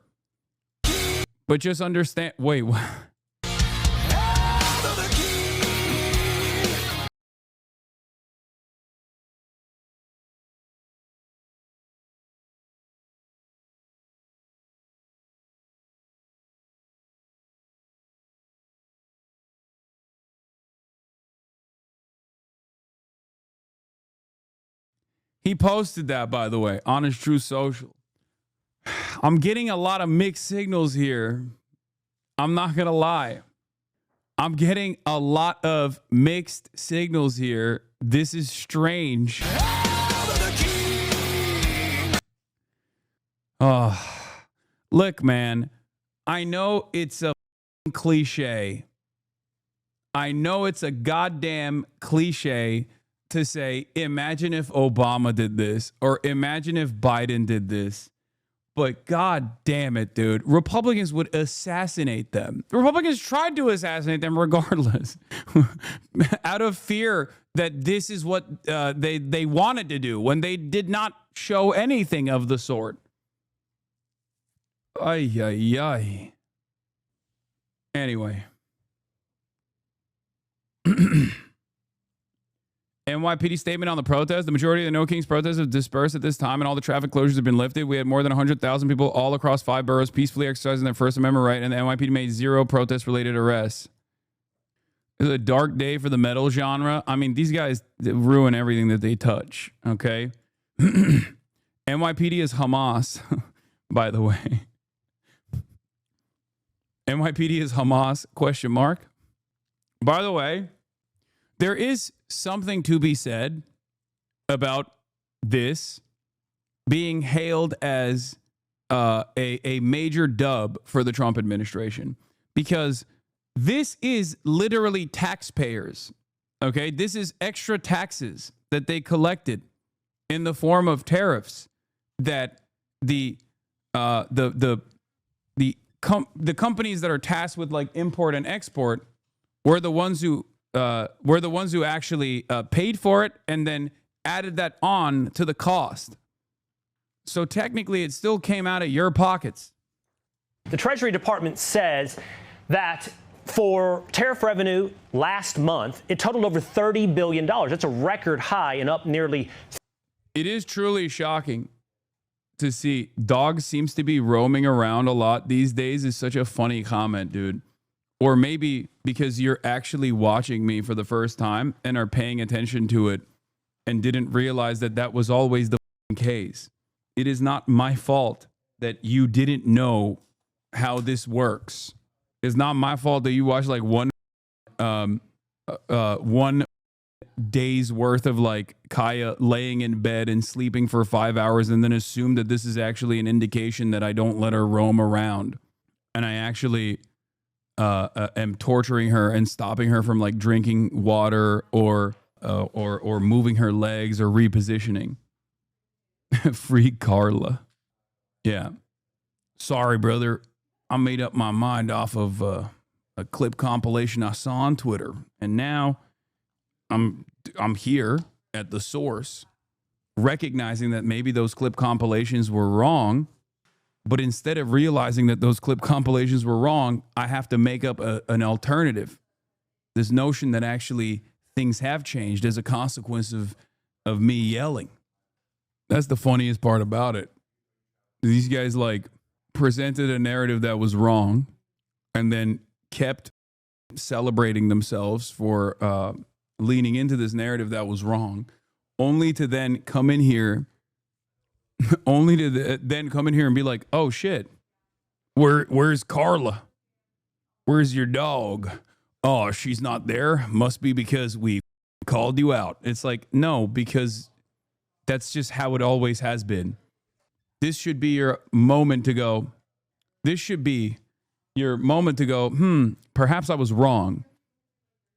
But just understand, wait, what? He posted that, by the way, on his True Social. I'm getting a lot of mixed signals here. I'm not going to lie. I'm getting a lot of mixed signals here. This is strange. Oh, look, man, I know it's a cliche. I know it's a goddamn cliche to say, imagine if Obama did this, or imagine if Biden did this. But God damn it, dude. Republicans would assassinate them. Republicans tried to assassinate them regardless, out of fear that this is what they wanted to do when they did not show anything of the sort. Ay, ay, ay. Anyway. NYPD statement on the protest. The majority of the No Kings protests have dispersed at this time and all the traffic closures have been lifted. We had more than 100,000 people all across 5 boroughs peacefully exercising their First Amendment right, and the NYPD made 0 protest-related arrests. It's a dark day for the metal genre. I mean, these guys ruin everything that they touch, okay? NYPD is Hamas, by the way. NYPD is Hamas, question mark. By the way, there is something to be said about this being hailed as a major dub for the Trump administration, because this is literally taxpayers, okay? This is extra taxes that they collected in the form of tariffs that the companies that are tasked with like import and export were the ones who actually paid for it and then added that on to the cost. So technically, it still came out of your pockets. The Treasury Department says that for tariff revenue last month, it totaled over $30 billion. That's a record high and up nearly. It is truly shocking to see. Dog seems to be roaming around a lot these days is such a funny comment, dude. Or maybe because you're actually watching me for the first time and are paying attention to it and didn't realize that that was always the case. It is not my fault that you didn't know how this works. It's not my fault that you watched like one day's worth of like Kaya laying in bed and sleeping for 5 hours and then assume that this is actually an indication that I don't let her roam around and I actually am torturing her and stopping her from like drinking water or moving her legs or repositioning. Free Carla. Yeah. Sorry, brother. I made up my mind off of a clip compilation I saw on Twitter, and now I'm here at the source, recognizing that maybe those clip compilations were wrong, but instead of realizing that those clip compilations were wrong, I have to make up an alternative. This notion that actually things have changed as a consequence of me yelling. That's the funniest part about it. These guys like presented a narrative that was wrong and then kept celebrating themselves for leaning into this narrative that was wrong, only to then come in here and be like, oh shit, where's Carla? Where's your dog? Oh, she's not there. Must be because we called you out. It's like, no, because that's just how it always has been. This should be your moment to go. This should be your moment to go, perhaps I was wrong.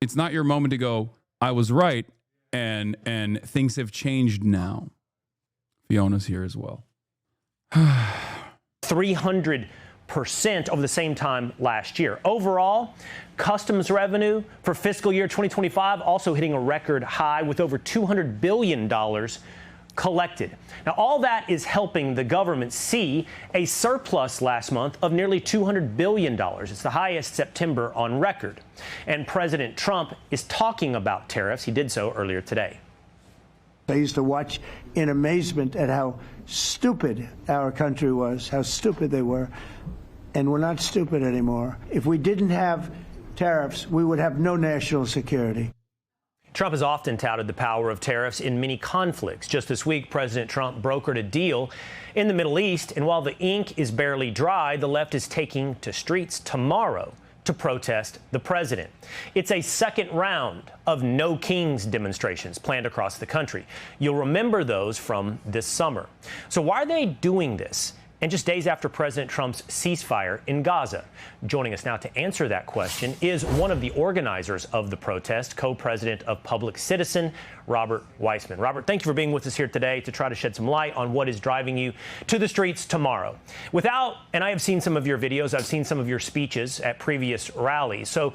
It's not your moment to go, I was right, and things have changed now. Fiona's here as well. 300% over the same time last year. Overall, customs revenue for fiscal year 2025 also hitting a record high with over $200 billion collected. Now, all that is helping the government see a surplus last month of nearly $200 billion. It's the highest September on record. And President Trump is talking about tariffs. He did so earlier today. I used to watch in amazement at how stupid our country was, how stupid they were. And we're not stupid anymore. If we didn't have tariffs, we would have no national security. Trump has often touted the power of tariffs in many conflicts. Just this week, President Trump brokered a deal in the Middle East. And while the ink is barely dry, the left is taking to streets tomorrow to protest the president. It's a second round of No Kings demonstrations planned across the country. You'll remember those from this summer. So why are they doing this? And just days after President Trump's ceasefire in Gaza. Joining us now to answer that question is one of the organizers of the protest, co-president of Public Citizen, Robert Weissman. Robert, thank you for being with us here today to try to shed some light on what is driving you to the streets tomorrow. And I have seen some of your videos, I've seen some of your speeches at previous rallies. So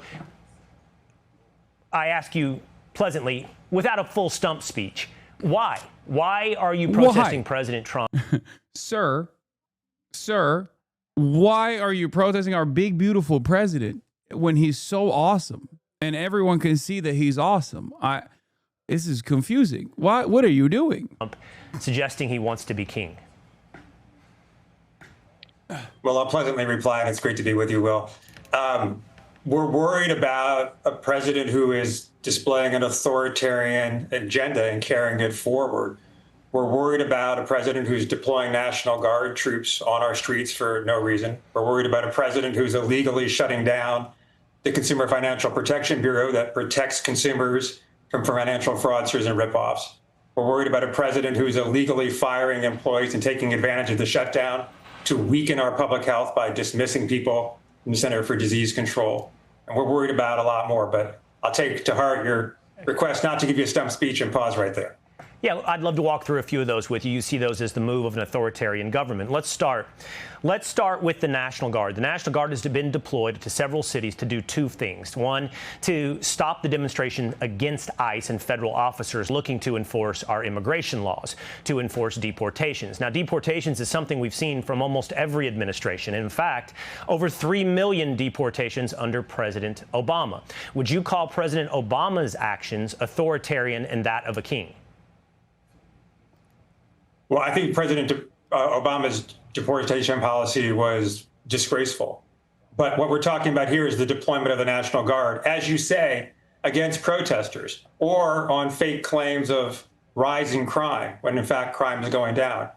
I ask you pleasantly, without a full stump speech, why? Why are you protesting President Trump? Sir, why are you protesting our big, beautiful president when he's so awesome and everyone can see that he's awesome? This is confusing. What are you doing? Suggesting he wants to be king. Well, I'll pleasantly reply, and it's great to be with you, Will. We're worried about a president who is displaying an authoritarian agenda and carrying it forward. We're worried about a president who's deploying National Guard troops on our streets for no reason. We're worried about a president who's illegally shutting down the Consumer Financial Protection Bureau that protects consumers from financial fraudsters and ripoffs. We're worried about a president who's illegally firing employees and taking advantage of the shutdown to weaken our public health by dismissing people from the Center for Disease Control. And we're worried about a lot more, but I'll take to heart your request not to give you a stump speech and pause right there. Yeah, I'd love to walk through a few of those with you. You see those as the move of an authoritarian government. Let's start with the National Guard. The National Guard has been deployed to several cities to do two things. One, to stop the demonstration against ICE and federal officers looking to enforce our immigration laws, to enforce deportations. Now, deportations is something we've seen from almost every administration. In fact, over 3 million deportations under President Obama. Would you call President Obama's actions authoritarian and that of a king? Well, I think President Obama's deportation policy was disgraceful. But what we're talking about here is the deployment of the National Guard, as you say, against protesters or on fake claims of rising crime, when in fact crime is going down.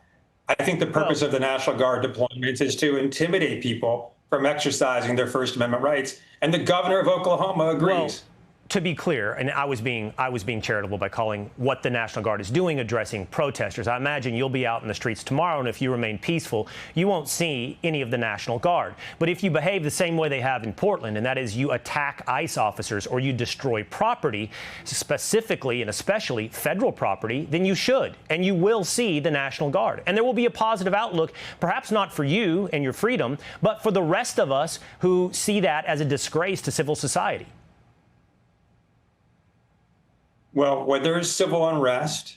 I think the purpose of the National Guard deployments is to intimidate people from exercising their First Amendment rights. And the governor of Oklahoma agrees. To be clear, and I was being charitable by calling what the National Guard is doing addressing protesters. I imagine you'll be out in the streets tomorrow, and if you remain peaceful, you won't see any of the National Guard. But if you behave the same way they have in Portland, and that is you attack ICE officers or you destroy property, specifically and especially federal property, then you should, and you will see the National Guard. And there will be a positive outlook, perhaps not for you and your freedom, but for the rest of us who see that as a disgrace to civil society. Well, when there is civil unrest,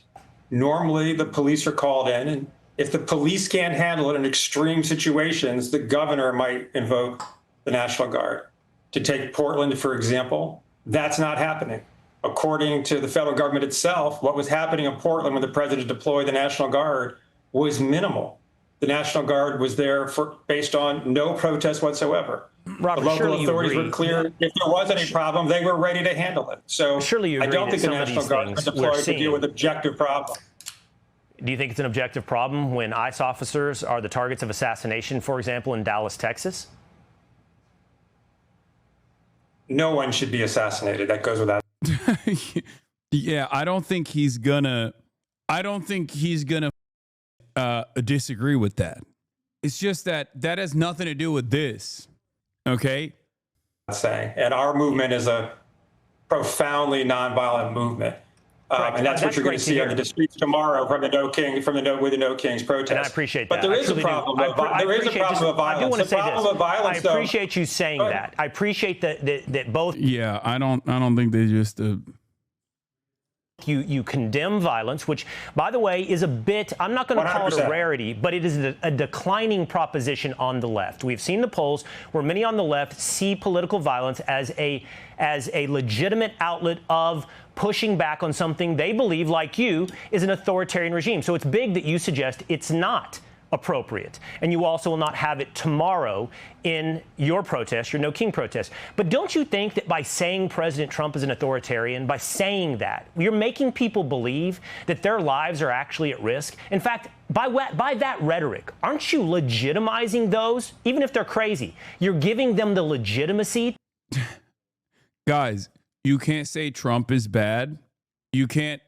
normally the police are called in, and if the police can't handle it in extreme situations, the governor might invoke the National Guard. To take Portland, for example, that's not happening. According to the federal government itself, what was happening in Portland when the president deployed the National Guard was minimal. The National Guard was there based on no protest whatsoever. Robert, the local authorities were clear. If there was any problem, they were ready to handle it. So I don't think the National Guard was deployed to deal with objective problems. Do you think it's an objective problem when ICE officers are the targets of assassination, for example, in Dallas, Texas? No one should be assassinated. That goes without. Yeah, I don't think he's gonna disagree with that. It's just that has nothing to do with this. Okay. And our movement is a profoundly nonviolent movement. And that's what you're going to see on the streets tomorrow from the No Kings protest. And I appreciate that. But there is a problem. There is a problem of violence. I do want to say this. I appreciate you saying that. I appreciate that both. Yeah, I don't think they just. You condemn violence, which, by the way, is a bit, I'm not going to call it a 100%. rarity, but it is a declining proposition on the left. We've seen the polls where many on the left see political violence as a legitimate outlet of pushing back on something they believe, like you, is an authoritarian regime. So it's big that you suggest it's not appropriate. And you also will not have it tomorrow in your protest, your No King protest. But don't you think that by saying President Trump is an authoritarian, by saying that, you're making people believe that their lives are actually at risk? In fact, by that rhetoric, aren't you legitimizing those, even if they're crazy? You're giving them the legitimacy. Guys, you can't say Trump is bad. You can't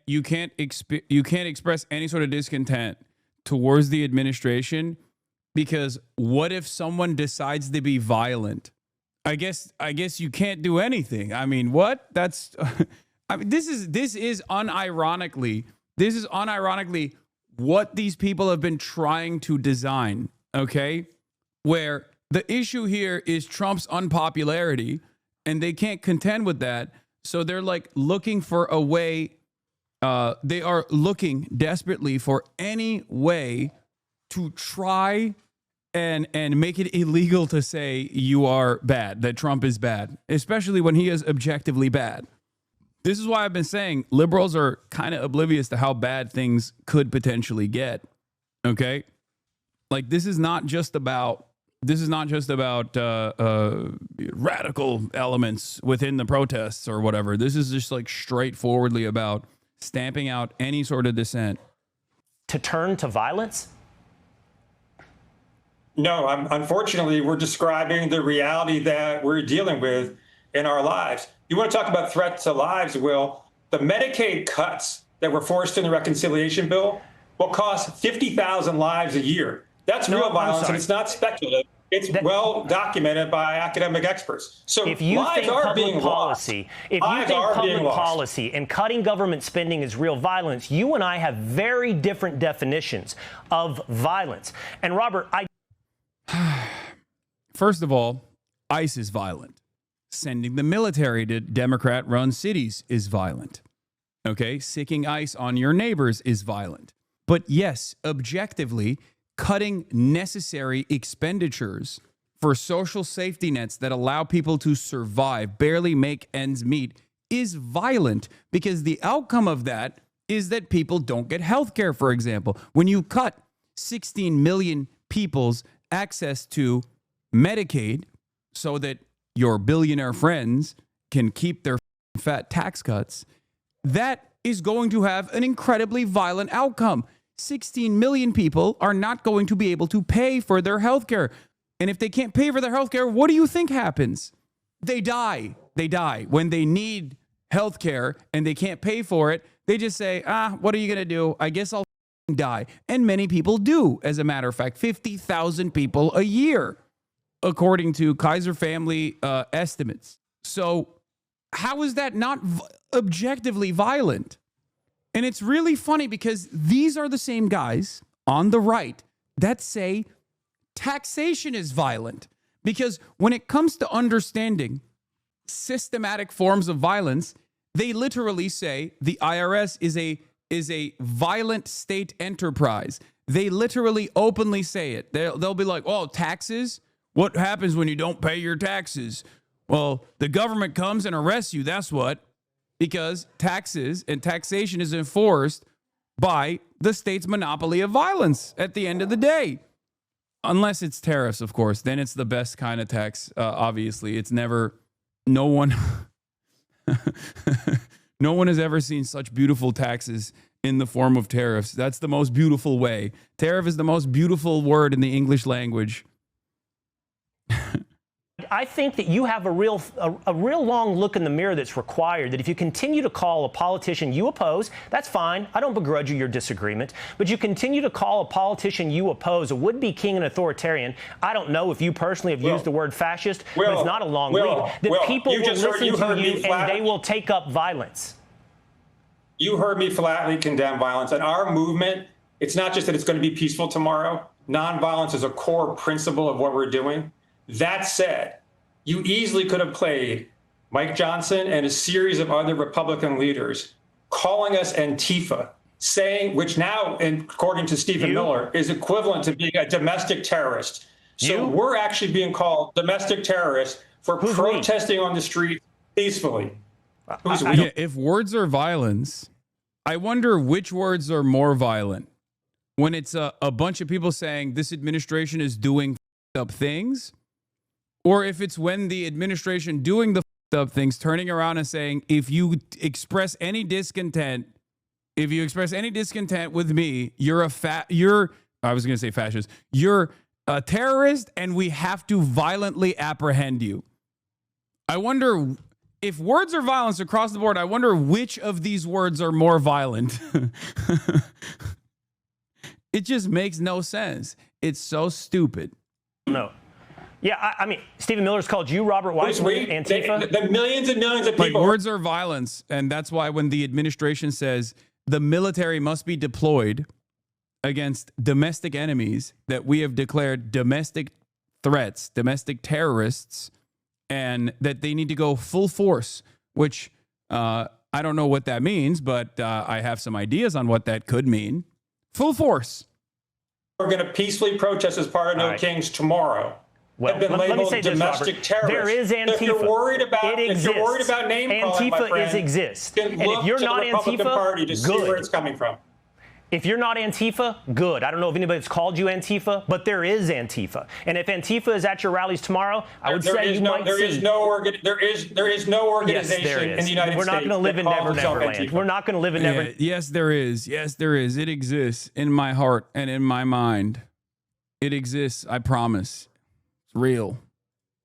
express any sort of discontent towards the administration, because what if someone decides to be violent? I guess you can't do anything. I mean, what? That's I mean, this is unironically what these people have been trying to design, okay? Where the issue here is Trump's unpopularity, and they can't contend with that. So they're like looking for a way. They are looking desperately for any way to try and make it illegal to say you are bad, that Trump is bad, especially when he is objectively bad. This is why I've been saying liberals are kind of oblivious to how bad things could potentially get. Okay? Like, this is not just about radical elements within the protests or whatever. This is just like straightforwardly about stamping out any sort of dissent. To turn to violence? No, unfortunately, we're describing the reality that we're dealing with in our lives. You want to talk about threats to lives, Will? The Medicaid cuts that were forced in the reconciliation bill will cost 50,000 lives a year. That's real violence, and it's not speculative. It's well documented by academic experts. So if you lives think are public being policy, lost. if you Lives think are being public lost. policy and cutting government spending is real violence, you and I have very different definitions of violence. And Robert, First of all, ICE is violent. Sending the military to Democrat-run cities is violent. Okay? Sicking ICE on your neighbors is violent. But yes, objectively, cutting necessary expenditures for social safety nets that allow people to survive, barely make ends meet, is violent, because the outcome of that is that people don't get health care, for example. When you cut 16 million people's access to Medicaid so that your billionaire friends can keep their fat tax cuts, that is going to have an incredibly violent outcome. 16 million people are not going to be able to pay for their health care. And if they can't pay for their health care, what do you think happens? They die. They die. When they need health care and they can't pay for it, they just say, what are you going to do? I guess I'll die. And many people do, as a matter of fact. 50,000 people a year, according to Kaiser family estimates. So how is that not objectively violent? And it's really funny because these are the same guys on the right that say taxation is violent. Because when it comes to understanding systematic forms of violence, they literally say the IRS is a violent state enterprise. They literally openly say it. They'll be like, oh, taxes? What happens when you don't pay your taxes? Well, the government comes and arrests you. That's what. Because taxes and taxation is enforced by the state's monopoly of violence at the end of the day. Unless it's tariffs, of course. Then it's the best kind of tax, obviously. It's never, no one has ever seen such beautiful taxes in the form of tariffs. That's the most beautiful way. Tariff is the most beautiful word in the English language. I think that you have a real long look in the mirror that's required, that if you continue to call a politician you oppose, that's fine. I don't begrudge you your disagreement. But you continue to call a politician you oppose a would-be king and authoritarian. I don't know if you personally have used the word fascist, but it's not a long lead. That people will listen to you and they will take up violence. You heard me flatly condemn violence. And our movement, it's not just that it's going to be peaceful tomorrow. Nonviolence is a core principle of what we're doing. That said, you easily could have played Mike Johnson and a series of other Republican leaders calling us Antifa, saying, which now, according to Stephen Miller, is equivalent to being a domestic terrorist. So we're actually being called domestic terrorists for protesting on the street peacefully. Yeah, if words are violence, I wonder which words are more violent. When it's a bunch of people saying this administration is doing up things, or if it's when the administration doing the up things turning around and saying, if you express any discontent with me, you're I was going to say fascist. You're a terrorist and we have to violently apprehend you. I wonder if words are violence across the board, I wonder which of these words are more violent. It just makes no sense. It's so stupid. No. Yeah, I mean, Stephen Miller's called you, Robert Weissman, Antifa. The millions and millions of people. Like, words are violence, and that's why when the administration says the military must be deployed against domestic enemies that we have declared domestic threats, domestic terrorists, and that they need to go full force, which I don't know what that means, but I have some ideas on what that could mean. Full force. We're going to peacefully protest as part of No Kings tomorrow. Well, have been labeled domestic terrorists. There is Antifa. If you're worried about, name calling, my friend, exists. Then look to the Republican Party to see where it's coming from. If you're not Antifa, good. I don't know if anybody's called you Antifa, but there is Antifa. And if Antifa is at your rallies tomorrow, I would say you might see. There is no organization in the United States. We're not going to live in Neverland. We're not going to live in Neverland. Yes, there is. Yes, there is. It exists in my heart and in my mind. It exists. I promise. It's real.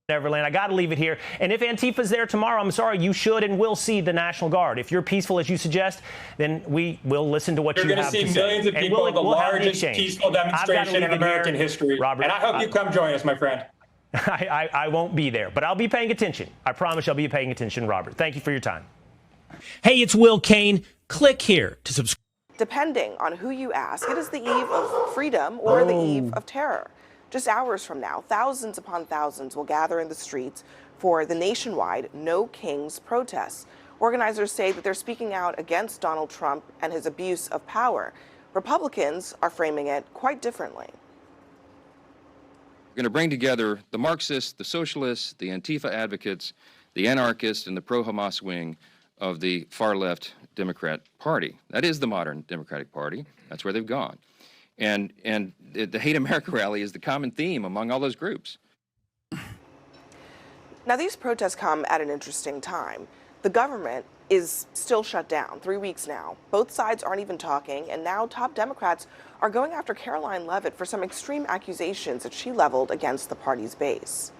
Neverland. I got to leave it here. And if Antifa's there tomorrow, I'm sorry, you should and will see the National Guard. If you're peaceful as you suggest, then we will listen to what you have to say. You're going to see millions of people at the largest peaceful demonstration in American history. Robert, and I hope you come join us, my friend. I won't be there, but I'll be paying attention. I promise I'll be paying attention, Robert. Thank you for your time. Hey, it's Will Kane. Click here to subscribe. Depending on who you ask, it is the eve of freedom or the eve of terror. Just hours from now, thousands upon thousands will gather in the streets for the nationwide No Kings protests. Organizers say that they're speaking out against Donald Trump and his abuse of power. Republicans are framing it quite differently. We're going to bring together the Marxists, the socialists, the Antifa advocates, the anarchists, and the pro-Hamas wing of the far-left Democrat Party. That is the modern Democratic Party. That's where they've gone. And the Hate America rally is the common theme among all those groups. Now, these protests come at an interesting time. The government is still shut down, 3 weeks now. Both sides aren't even talking, and now top Democrats are going after Caroline Leavitt for some extreme accusations that she leveled against the party's base.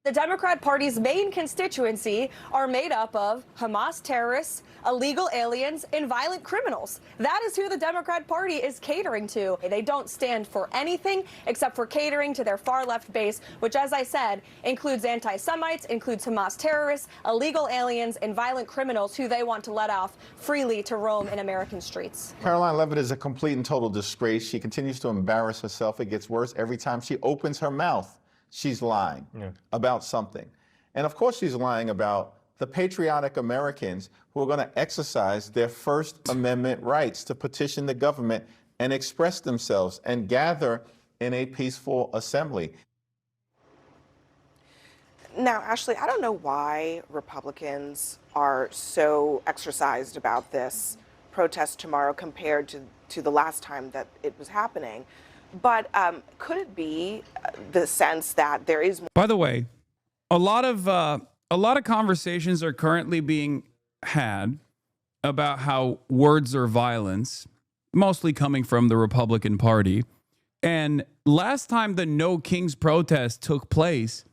The Democrat Party's main constituency are made up of Hamas terrorists, illegal aliens, and violent criminals. That is who the Democrat Party is catering to. They don't stand for anything except for catering to their far-left base, which, as I said, includes anti-Semites, includes Hamas terrorists, illegal aliens, and violent criminals who they want to let off freely to roam in American streets. Caroline Leavitt is a complete and total disgrace. She continues to embarrass herself. It gets worse every time she opens her mouth. She's lying about something. And of course she's lying about the patriotic Americans who are going to exercise their First Amendment rights to petition the government and express themselves and gather in a peaceful assembly. Now, Ashley, I don't know why Republicans are so exercised about this protest tomorrow compared to the last time that it was happening. But could it be the sense that there is more? By the way, a lot of conversations are currently being had about how words are violence, mostly coming from the Republican Party. And last time the No Kings protest took place,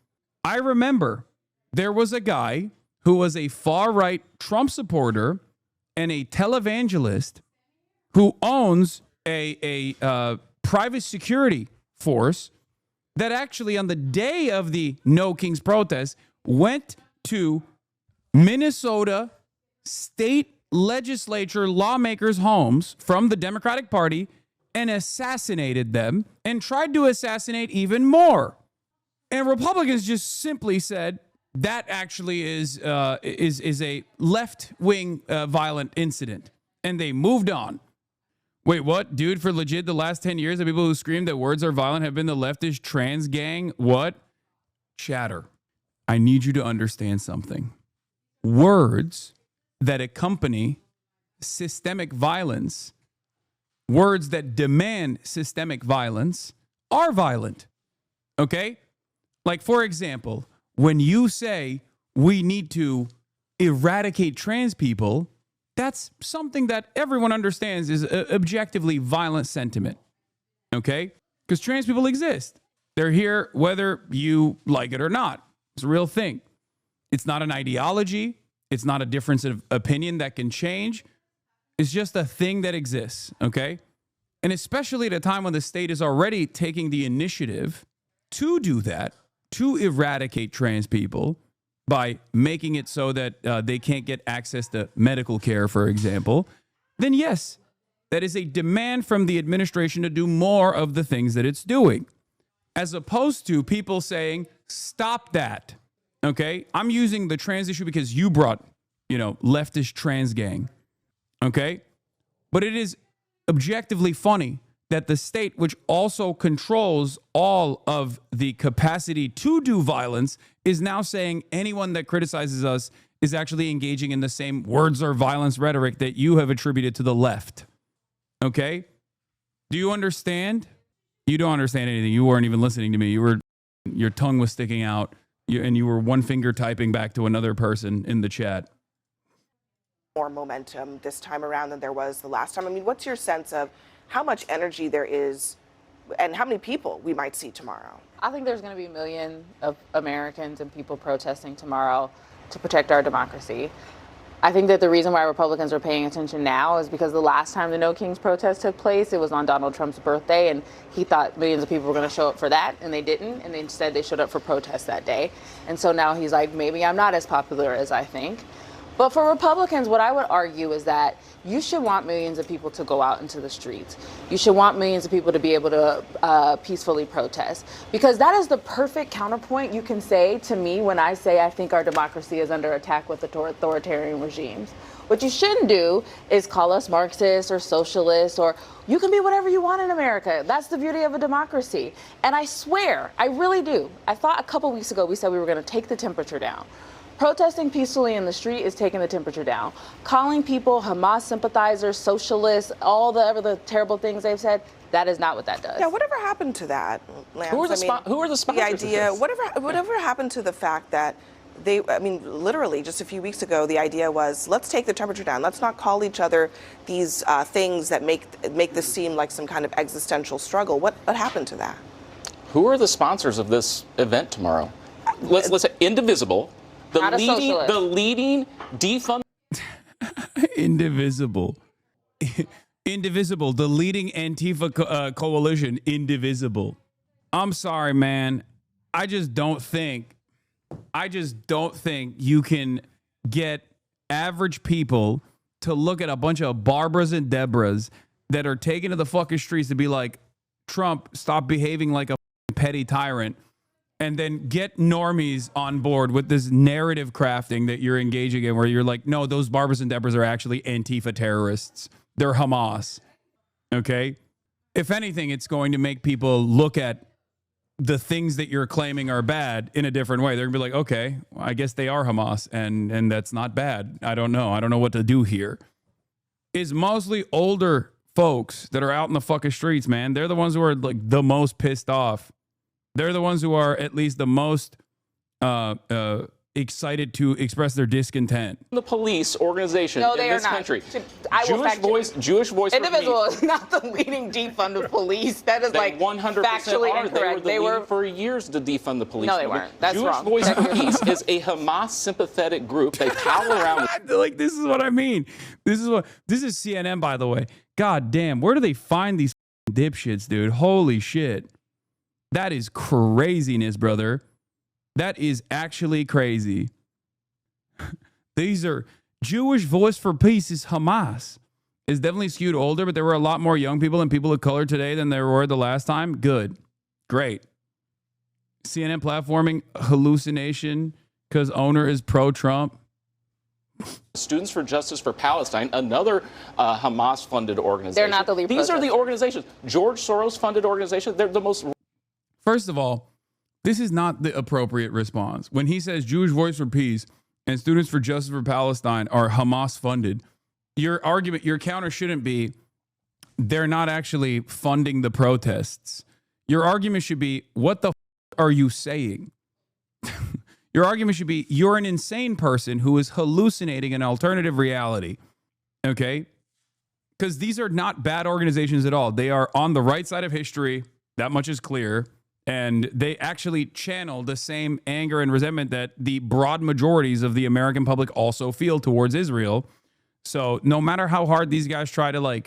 I remember there was a guy who was a far-right Trump supporter and a televangelist who owns a private security force that actually on the day of the No Kings protest went to Minnesota state legislature lawmakers' homes from the Democratic Party and assassinated them and tried to assassinate even more. And Republicans just simply said, that actually is a left-wing violent incident, and they moved on. Wait, what? Dude, for legit, the last 10 years, the people who screamed that words are violent have been the leftist trans gang? What? Chatter. I need you to understand something. Words that accompany systemic violence, words that demand systemic violence, are violent. Okay? Like, for example, when you say we need to eradicate trans people, that's something that everyone understands is objectively violent sentiment. Okay? Because trans people exist. They're here whether you like it or not. It's a real thing. It's not an ideology. It's not a difference of opinion that can change. It's just a thing that exists. Okay? And especially at a time when the state is already taking the initiative to do that, to eradicate trans people by making it so that they can't get access to medical care, for example, then yes, that is a demand from the administration to do more of the things that it's doing, as opposed to people saying, stop that. Okay? I'm using the trans issue because you brought, leftist trans gang. Okay? But it is objectively funny that the state, which also controls all of the capacity to do violence, is now saying anyone that criticizes us is actually engaging in the same words or violence rhetoric that you have attributed to the left. Okay? Do you understand? You don't understand anything. You weren't even listening to me. Your tongue was sticking out, and you were one finger typing back to another person in the chat. More momentum this time around than there was the last time. I mean, what's your sense of how much energy there is and how many people we might see tomorrow? I think there's going to be a million of Americans and people protesting tomorrow to protect our democracy. I think that the reason why Republicans are paying attention now is because the last time the No Kings protest took place, it was on Donald Trump's birthday, and he thought millions of people were going to show up for that, and they didn't, and instead they showed up for protests that day. And so now he's like, maybe I'm not as popular as I think. But for Republicans, what I would argue is that you should want millions of people to go out into the streets. You should want millions of people to be able to peacefully protest, because that is the perfect counterpoint you can say to me when I say I think our democracy is under attack with authoritarian regimes. What you shouldn't do is call us Marxists or socialists, or you can be whatever you want in America. That's the beauty of a democracy. And I swear, I really do. I thought a couple weeks ago we said we were going to take the temperature down. Protesting peacefully in the street is taking the temperature down. Calling people Hamas sympathizers, socialists, all the other terrible things they've said, that is not what that does. Yeah, whatever happened to that, Lance? Who are the sponsors The idea, of this? whatever happened to the fact that literally just a few weeks ago, the idea was, let's take the temperature down. Let's not call each other these things that make this seem like some kind of existential struggle. What happened to that? Who are the sponsors of this event tomorrow? Let's say Indivisible. The leading defund. Indivisible. Indivisible. The leading Antifa coalition. Indivisible. I'm sorry, man. I just don't think you can get average people to look at a bunch of Barbaras and Deborahs that are taken to the fucking streets to be like, Trump, stop behaving like a petty tyrant, and then get normies on board with this narrative crafting that you're engaging in, where you're like, no, those Barbaras and Deborahs are actually Antifa terrorists. They're Hamas. Okay? If anything, it's going to make people look at the things that you're claiming are bad in a different way. They're gonna be like, okay, well, I guess they are Hamas, and that's not bad. I don't know what to do here. It's mostly older folks that are out in the fucking streets, man. They're the ones who are like the most pissed off. They're the ones who are at least the most excited to express their discontent. The police organization in this country. I will Jewish voice. Individual is not the leading defund of police. That is like 100% factually are. incorrect. They were for years to defund the police. No, they weren't. That's Jewish wrong. Voice for Peace is a Hamas sympathetic group. They pal around. Like, this is what I mean. This is CNN, by the way. God damn, where do they find these dipshits, dude? Holy shit. That is craziness, brother. That is actually crazy. These are Jewish Voice for Peace is Hamas. It's definitely skewed older, but there were a lot more young people and people of color today than there were the last time. Good. Great. CNN platforming hallucination because owner is pro-Trump. Students for Justice for Palestine, another Hamas-funded organization. They're not the lead These are the protesters. organizations. George Soros-funded organizations. They're the most. First of all, this is not the appropriate response. When he says Jewish Voice for Peace and Students for Justice for Palestine are Hamas-funded, your argument, your counter shouldn't be they're not actually funding the protests. Your argument should be, what the are you saying? Your argument should be, you're an insane person who is hallucinating an alternative reality. Okay? Because these are not bad organizations at all. They are on the right side of history. That much is clear. And they actually channel the same anger and resentment that the broad majorities of the American public also feel towards Israel. So no matter how hard these guys try to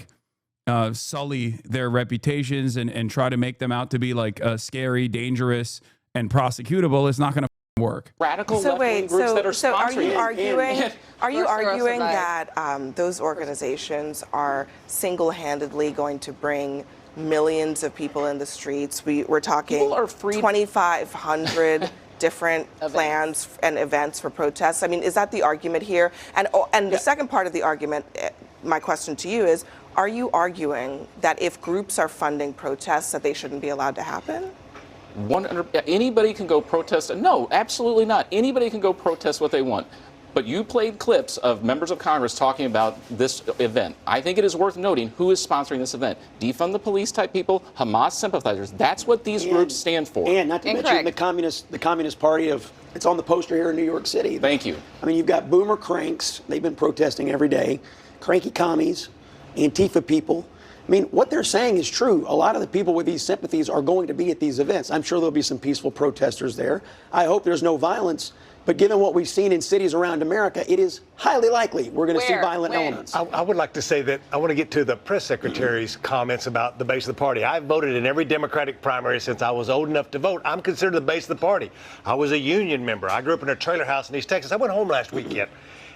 sully their reputations and try to make them out to be scary, dangerous, and prosecutable, it's not going to work. Radical So left-wing wait, groups that are so are you sponsoring it. arguing that those organizations are single-handedly going to bring millions of people in the streets? We're talking 2,500 different plans and events for protests. I mean, is that the argument here? And the second part of the argument, my question to you is, are you arguing that if groups are funding protests that they shouldn't be allowed to happen? Anybody can go protest. No, absolutely not. Anybody can go protest what they want. But you played clips of members of Congress talking about this event. I think it is worth noting who is sponsoring this event. Defund the police type people, Hamas sympathizers. That's what these groups stand for. And not to mention the Communist Party it's on the poster here in New York City. Thank you. I mean, you've got boomer cranks. They've been protesting every day. Cranky commies, Antifa people. I mean, what they're saying is true. A lot of the people with these sympathies are going to be at these events. I'm sure there'll be some peaceful protesters there. I hope there's no violence. But given what we've seen in cities around America, it is highly likely we're going to see violent elements. I would like to say that I want to get to the press secretary's comments about the base of the party. I've voted in every Democratic primary since I was old enough to vote. I'm considered the base of the party. I was a union member. I grew up in a trailer house in East Texas. I went home last weekend,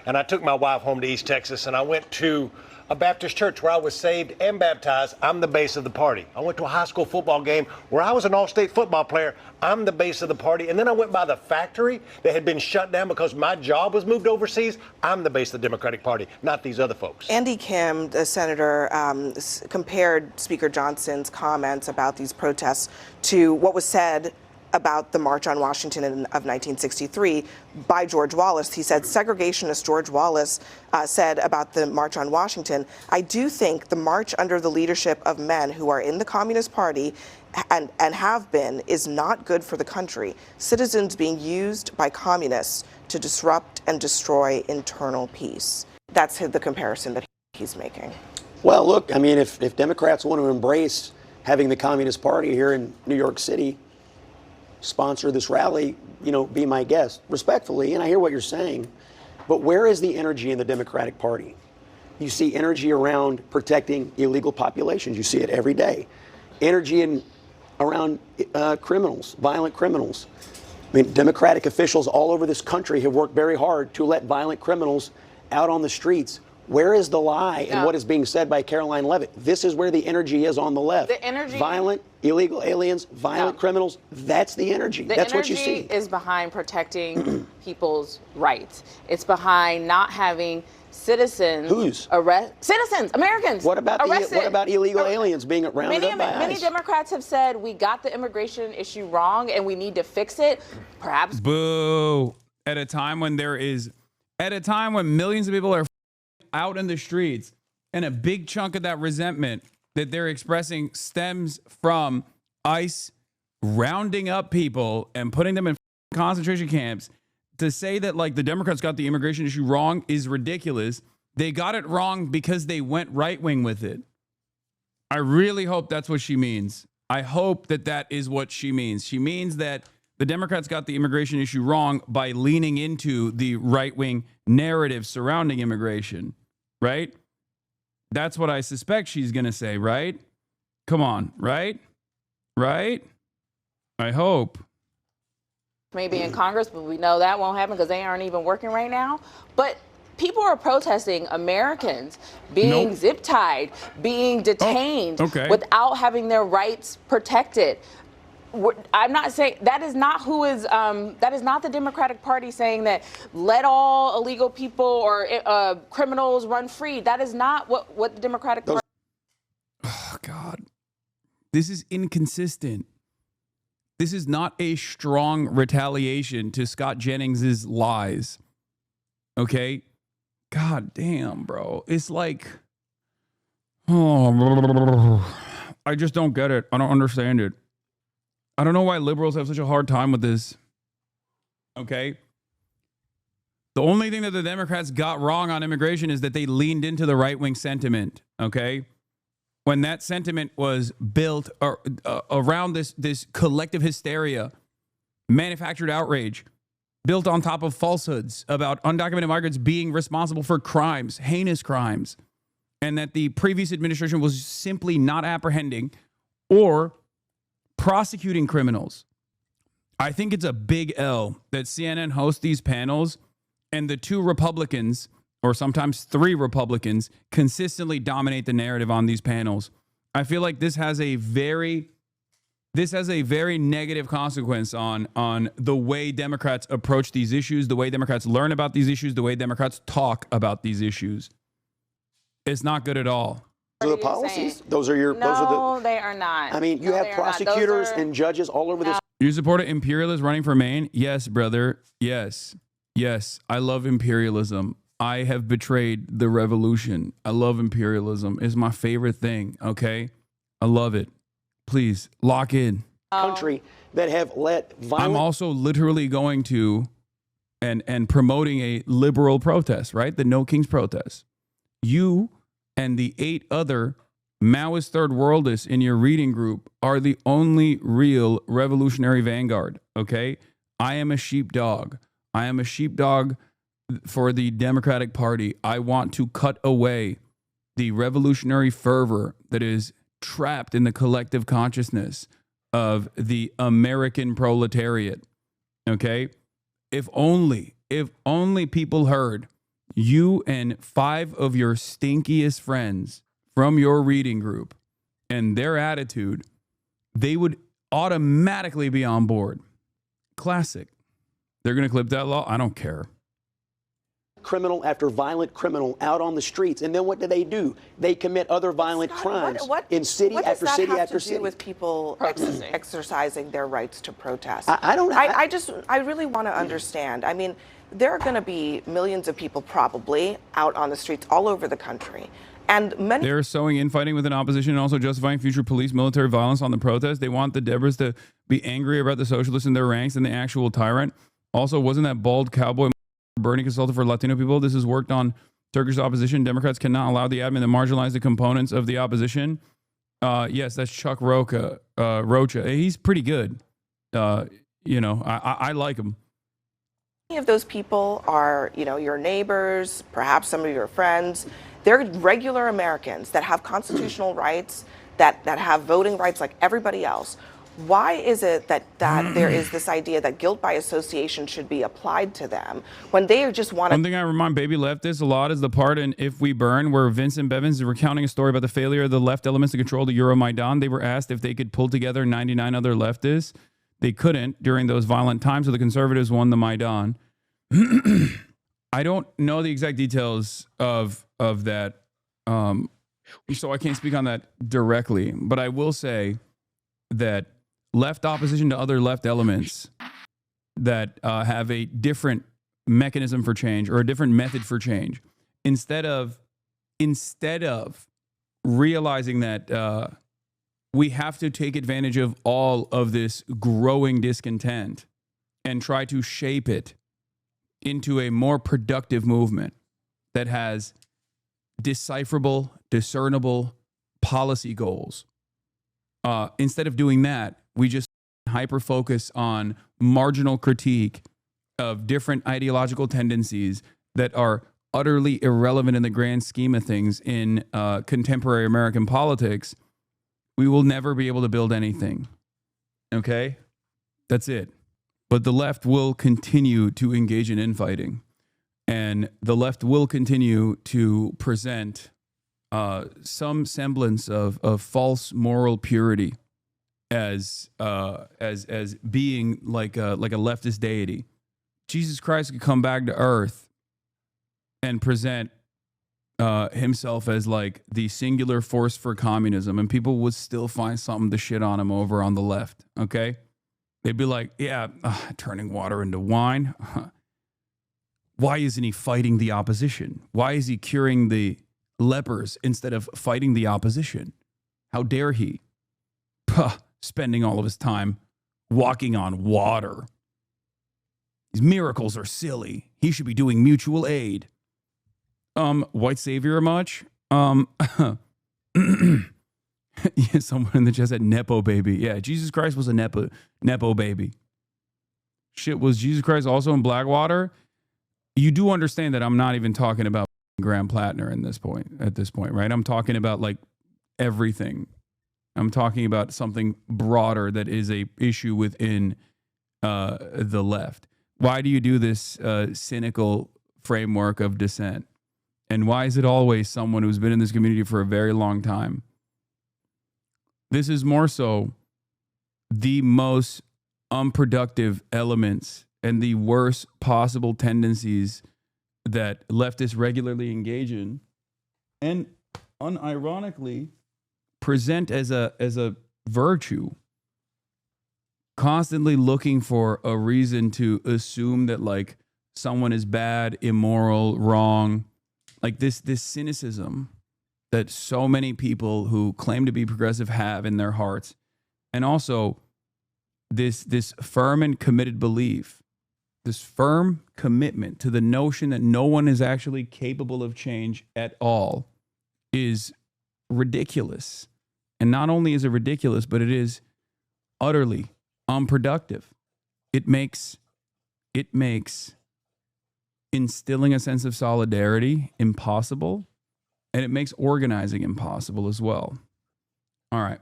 and I took my wife home to East Texas, and I went to a Baptist church where I was saved and baptized. I'm the base of the party. I went to a high school football game where I was an all-state football player. I'm the base of the party. And then I went by the factory that had been shut down because my job was moved overseas. I'm the base of the Democratic Party, not these other folks. Andy Kim, the senator, compared Speaker Johnson's comments about these protests to what was said about the March on Washington of 1963 by George Wallace. He said, segregationist George Wallace said about the March on Washington, I do think the march under the leadership of men who are in the Communist Party and have been is not good for the country. Citizens being used by communists to disrupt and destroy internal peace. That's the comparison that he's making. Well, look, I mean, if Democrats want to embrace having the Communist Party here in New York City sponsor this rally, be my guest, respectfully, and I hear what you're saying, but where is the energy in the Democratic Party? You see energy around protecting illegal populations. You see it every day. Energy around criminals, violent criminals. I mean, Democratic officials all over this country have worked very hard to let violent criminals out on the streets. Where is the lie in what is being said by Caroline Leavitt? This is where the energy is on the left. The energy, violent, illegal aliens, violent criminals. That's the energy. That's what you see. The energy is behind protecting people's rights. It's behind not having citizens citizens, Americans. What about illegal aliens being rounded up by ICE? Many Democrats have said we got the immigration issue wrong and we need to fix it. Perhaps. Boo! At a time when millions of people are out in the streets, and a big chunk of that resentment that they're expressing stems from ICE rounding up people and putting them in concentration camps. To say that the Democrats got the immigration issue wrong is ridiculous. They got it wrong because they went right-wing with it. I really hope that's what she means. I hope that is what she means. She means that the Democrats got the immigration issue wrong by leaning into the right-wing narrative surrounding immigration, right? That's what I suspect she's going to say, right? Come on, right? Right? I hope. Maybe in Congress, but we know that won't happen because they aren't even working right now. But people are protesting Americans being zip-tied, being detained without having their rights protected. I'm not saying that is not who is that is not the Democratic Party saying that let all illegal people or criminals run free. That is not what the Democratic Party. Oh God, this is inconsistent. This is not a strong retaliation to Scott Jennings's lies. Okay, God damn, bro. It's like, oh, I just don't get it. I don't understand it. I don't know why liberals have such a hard time with this. Okay. The only thing that the Democrats got wrong on immigration is that they leaned into the right-wing sentiment. Okay. When that sentiment was built around this collective hysteria, manufactured outrage, built on top of falsehoods about undocumented migrants being responsible for crimes, heinous crimes, and that the previous administration was simply not apprehending or prosecuting criminals. I think it's a big L that CNN hosts these panels and the two Republicans, or sometimes three Republicans, consistently dominate the narrative on these panels. I feel like this has a very negative consequence on the way Democrats approach these issues, the way Democrats learn about these issues, the way Democrats talk about these issues. It's not good at all. Those are the policies. Those are your. No, those are the, they are not. I mean, you have prosecutors and judges all over this. You support imperialists running for Maine? Yes, brother. Yes. Yes. I love imperialism. I have betrayed the revolution. I love imperialism. It's my favorite thing. Okay. I love it. Please lock in. Country that have let violent. I'm also literally going to and promoting a liberal protest, right? The No Kings protest. You and the 8 other Maoist third worldists in your reading group are the only real revolutionary vanguard, okay? I am a sheepdog. I am a sheepdog for the Democratic Party. I want to cut away the revolutionary fervor that is trapped in the collective consciousness of the American proletariat, okay? If only people heard you and 5 of your stinkiest friends from your reading group and their attitude, they would automatically be on board. Classic. They're going to clip that law. I don't care. Criminal after violent criminal out on the streets. And then what do? They commit other violent crimes in city after city after city. What does that have to do with people exercising their rights to protest? I really want to understand. I mean, there are going to be millions of people probably out on the streets all over the country. And many. They're sowing infighting within opposition and also justifying future police military violence on the protest. They want the Debras to be angry about the socialists in their ranks and the actual tyrant. Also, wasn't that bald cowboy Bernie consultant for Latino people? This has worked on Turkish opposition. Democrats cannot allow the admin to marginalize the components of the opposition. Yes, that's Chuck Rocha. He's pretty good. I like him. Many of those people are, your neighbors, perhaps some of your friends. They're regular Americans that have constitutional rights, that have voting rights like everybody else. Why is it that there is this idea that guilt by association should be applied to them when they just want to... One thing I remind baby leftists a lot is the part in If We Burn where Vincent Bevins is recounting a story about the failure of the left elements to control the Euromaidan. They were asked if they could pull together 99 other leftists. They couldn't during those violent times, so the conservatives won the Maidan. I don't know the exact details of that, so I can't speak on that directly, but I will say that left opposition to other left elements that have a different mechanism for change or a different method for change, instead of realizing that we have to take advantage of all of this growing discontent and try to shape it into a more productive movement that has decipherable, discernible policy goals. Instead of doing that, we just hyper-focus on marginal critique of different ideological tendencies that are utterly irrelevant in the grand scheme of things in contemporary American politics. We will never be able to build anything. Okay? That's it. But the left will continue to engage in infighting. And the left will continue to present some semblance of false moral purity as being like a leftist deity. Jesus Christ could come back to earth and present himself as like the singular force for communism, and people would still find something to shit on him over on the left. Okay, they'd be like, yeah, turning water into wine. Why isn't he fighting the opposition? Why is he curing the lepers instead of fighting the opposition? How dare he? Puh, spending all of his time walking on water. These miracles are silly. He should be doing mutual aid. White savior much? Yeah, someone in the chat said Nepo baby. Yeah, Jesus Christ was a Nepo baby. Shit, was Jesus Christ also in Blackwater? You do understand that I'm not even talking about Graham Plattner at this point, right? I'm talking about like everything. I'm talking about something broader that is a issue within the left. Why do you do this cynical framework of dissent? And why is it always someone who's been in this community for a very long time? This is more so the most unproductive elements and the worst possible tendencies that leftists regularly engage in, and unironically present as a virtue, constantly looking for a reason to assume that like someone is bad, immoral, wrong, like this cynicism that so many people who claim to be progressive have in their hearts, and also this firm and committed belief, this firm commitment to the notion that no one is actually capable of change at all is ridiculous. And not only is it ridiculous, but it is utterly unproductive. It makes instilling a sense of solidarity impossible, and it makes organizing impossible as well. All right.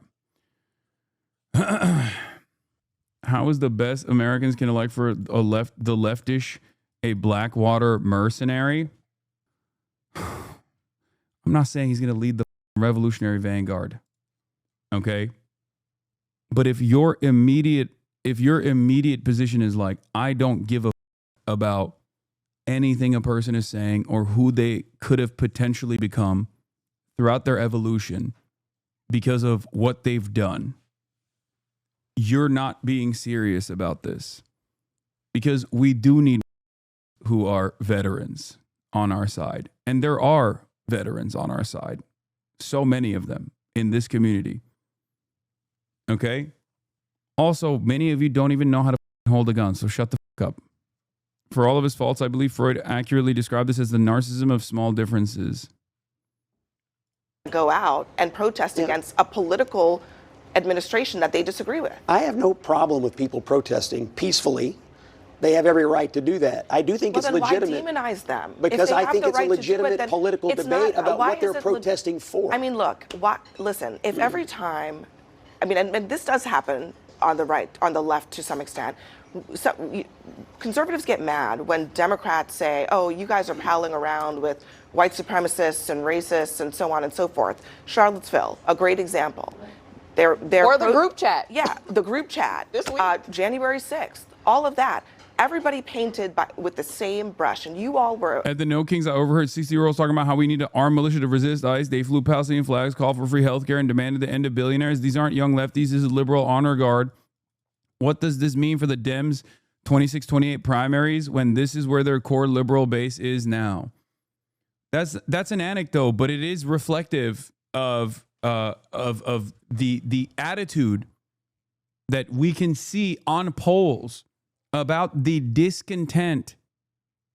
How is the best Americans can elect for the leftish a Blackwater mercenary? I'm not saying he's going to lead the Revolutionary Vanguard. Okay? But if your immediate position is like, I don't give a about anything a person is saying or who they could have potentially become throughout their evolution because of what they've done, you're not being serious about this, because we do need who are veterans on our side. And there are veterans on our side. So many of them in this community. Okay? Also, many of you don't even know how to hold a gun, so shut the fuck up. For all of his faults, I believe Freud accurately described this as the narcissism of small differences. Go out and protest against a political administration that they disagree with. I have no problem with people protesting peacefully. They have every right to do that. I do think it's legitimate. Why demonize them? Because I think it's a legitimate political debate about what they're protesting for. I mean, look, listen, if every time, I mean, and this does happen on the right, on the left to some extent, so conservatives get mad when Democrats say, oh, you guys are palling around with white supremacists and racists and so on and so forth. Charlottesville, a great example. Or the group chat. Yeah, the group chat. This week. January 6th, all of that. Everybody painted with the same brush, and you all were. At the No Kings, I overheard 60-year-olds talking about how we need to arm militia to resist ICE. They flew Palestinian flags, called for free health care, and demanded the end of billionaires. These aren't young lefties. This is liberal honor guard. What does this mean for the Dems' 26-28 primaries when this is where their core liberal base is now? That's an anecdote, but it is reflective of the attitude that we can see on polls about the discontent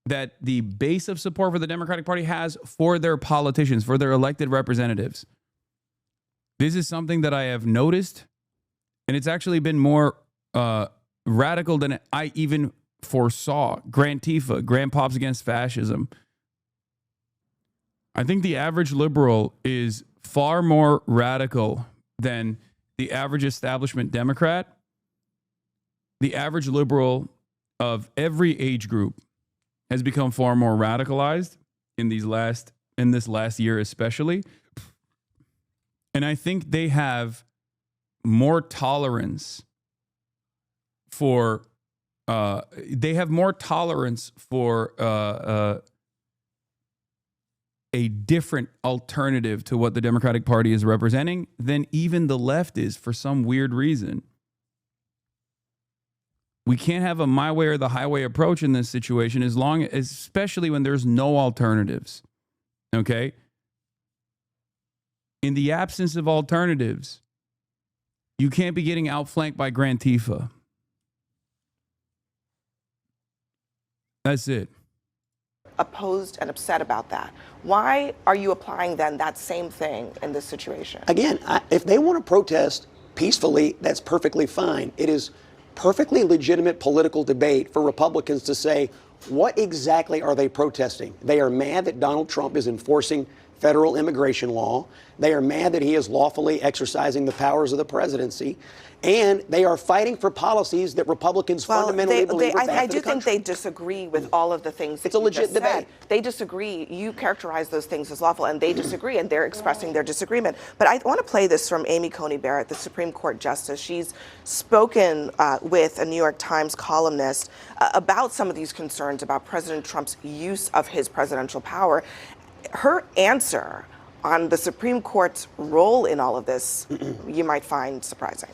that the base of support for the Democratic Party has for their politicians, for their elected representatives. This is something that I have noticed, and it's actually been more radical than I even foresaw. Grantifa, Grandpops Against Fascism. I think the average liberal is far more radical than the average establishment Democrat. The average liberal of every age group has become far more radicalized in this last year especially. And I think they have more tolerance for they have more tolerance for a different alternative to what the Democratic Party is representing than even the left is for some weird reason. We can't have a my way or the highway approach in this situation especially when there's no alternatives. Okay? In the absence of alternatives, you can't be getting outflanked by Grand Tifa. That's it. Opposed and upset about that. Why are you applying then that same thing in this situation? Again, if they want to protest peacefully, that's perfectly fine. It is perfectly legitimate political debate for Republicans to say, what exactly are they protesting? They are mad that Donald Trump is enforcing federal immigration law. They are mad that he is lawfully exercising the powers of the presidency. And they are fighting for policies that Republicans fundamentally believe are bad I for do the country. think they disagree with all of the things that It's a legit debate. They disagree. You characterize those things as lawful, and they disagree, and they're expressing their disagreement. But I want to play this from Amy Coney Barrett, the Supreme Court Justice. She's spoken with a New York Times columnist about some of these concerns about President Trump's use of his presidential power. Her answer on the Supreme Court's role in all of this, you might find surprising.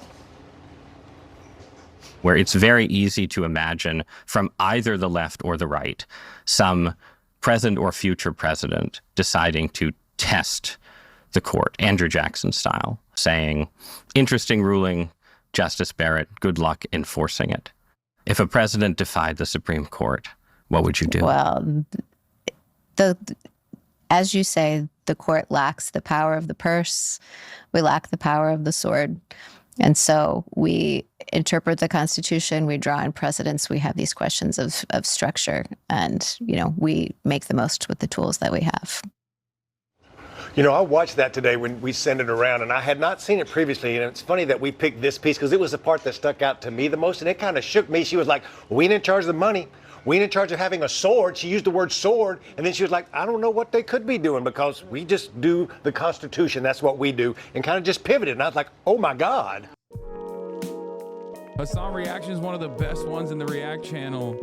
Where it's very easy to imagine from either the left or the right, some present or future president deciding to test the court, Andrew Jackson style, saying, interesting ruling, Justice Barrett, good luck enforcing it. If a president defied the Supreme Court, what would you do? Well, as you say, the court lacks the power of the purse. We lack the power of the sword. And so we interpret the Constitution, we draw in precedents, we have these questions of structure, and, we make the most with the tools that we have. I watched that today when we sent it around, and I had not seen it previously. And it's funny that we picked this piece because it was the part that stuck out to me the most, and it kind of shook me. She was like, we ain't in charge of the money. We ain't in charge of having a sword. She used the word sword, and then she was like, I don't know what they could be doing because we just do the Constitution. That's what we do, and kind of just pivoted. And I was like, oh, my God. Hasan Reaction is one of the best ones in the React channel.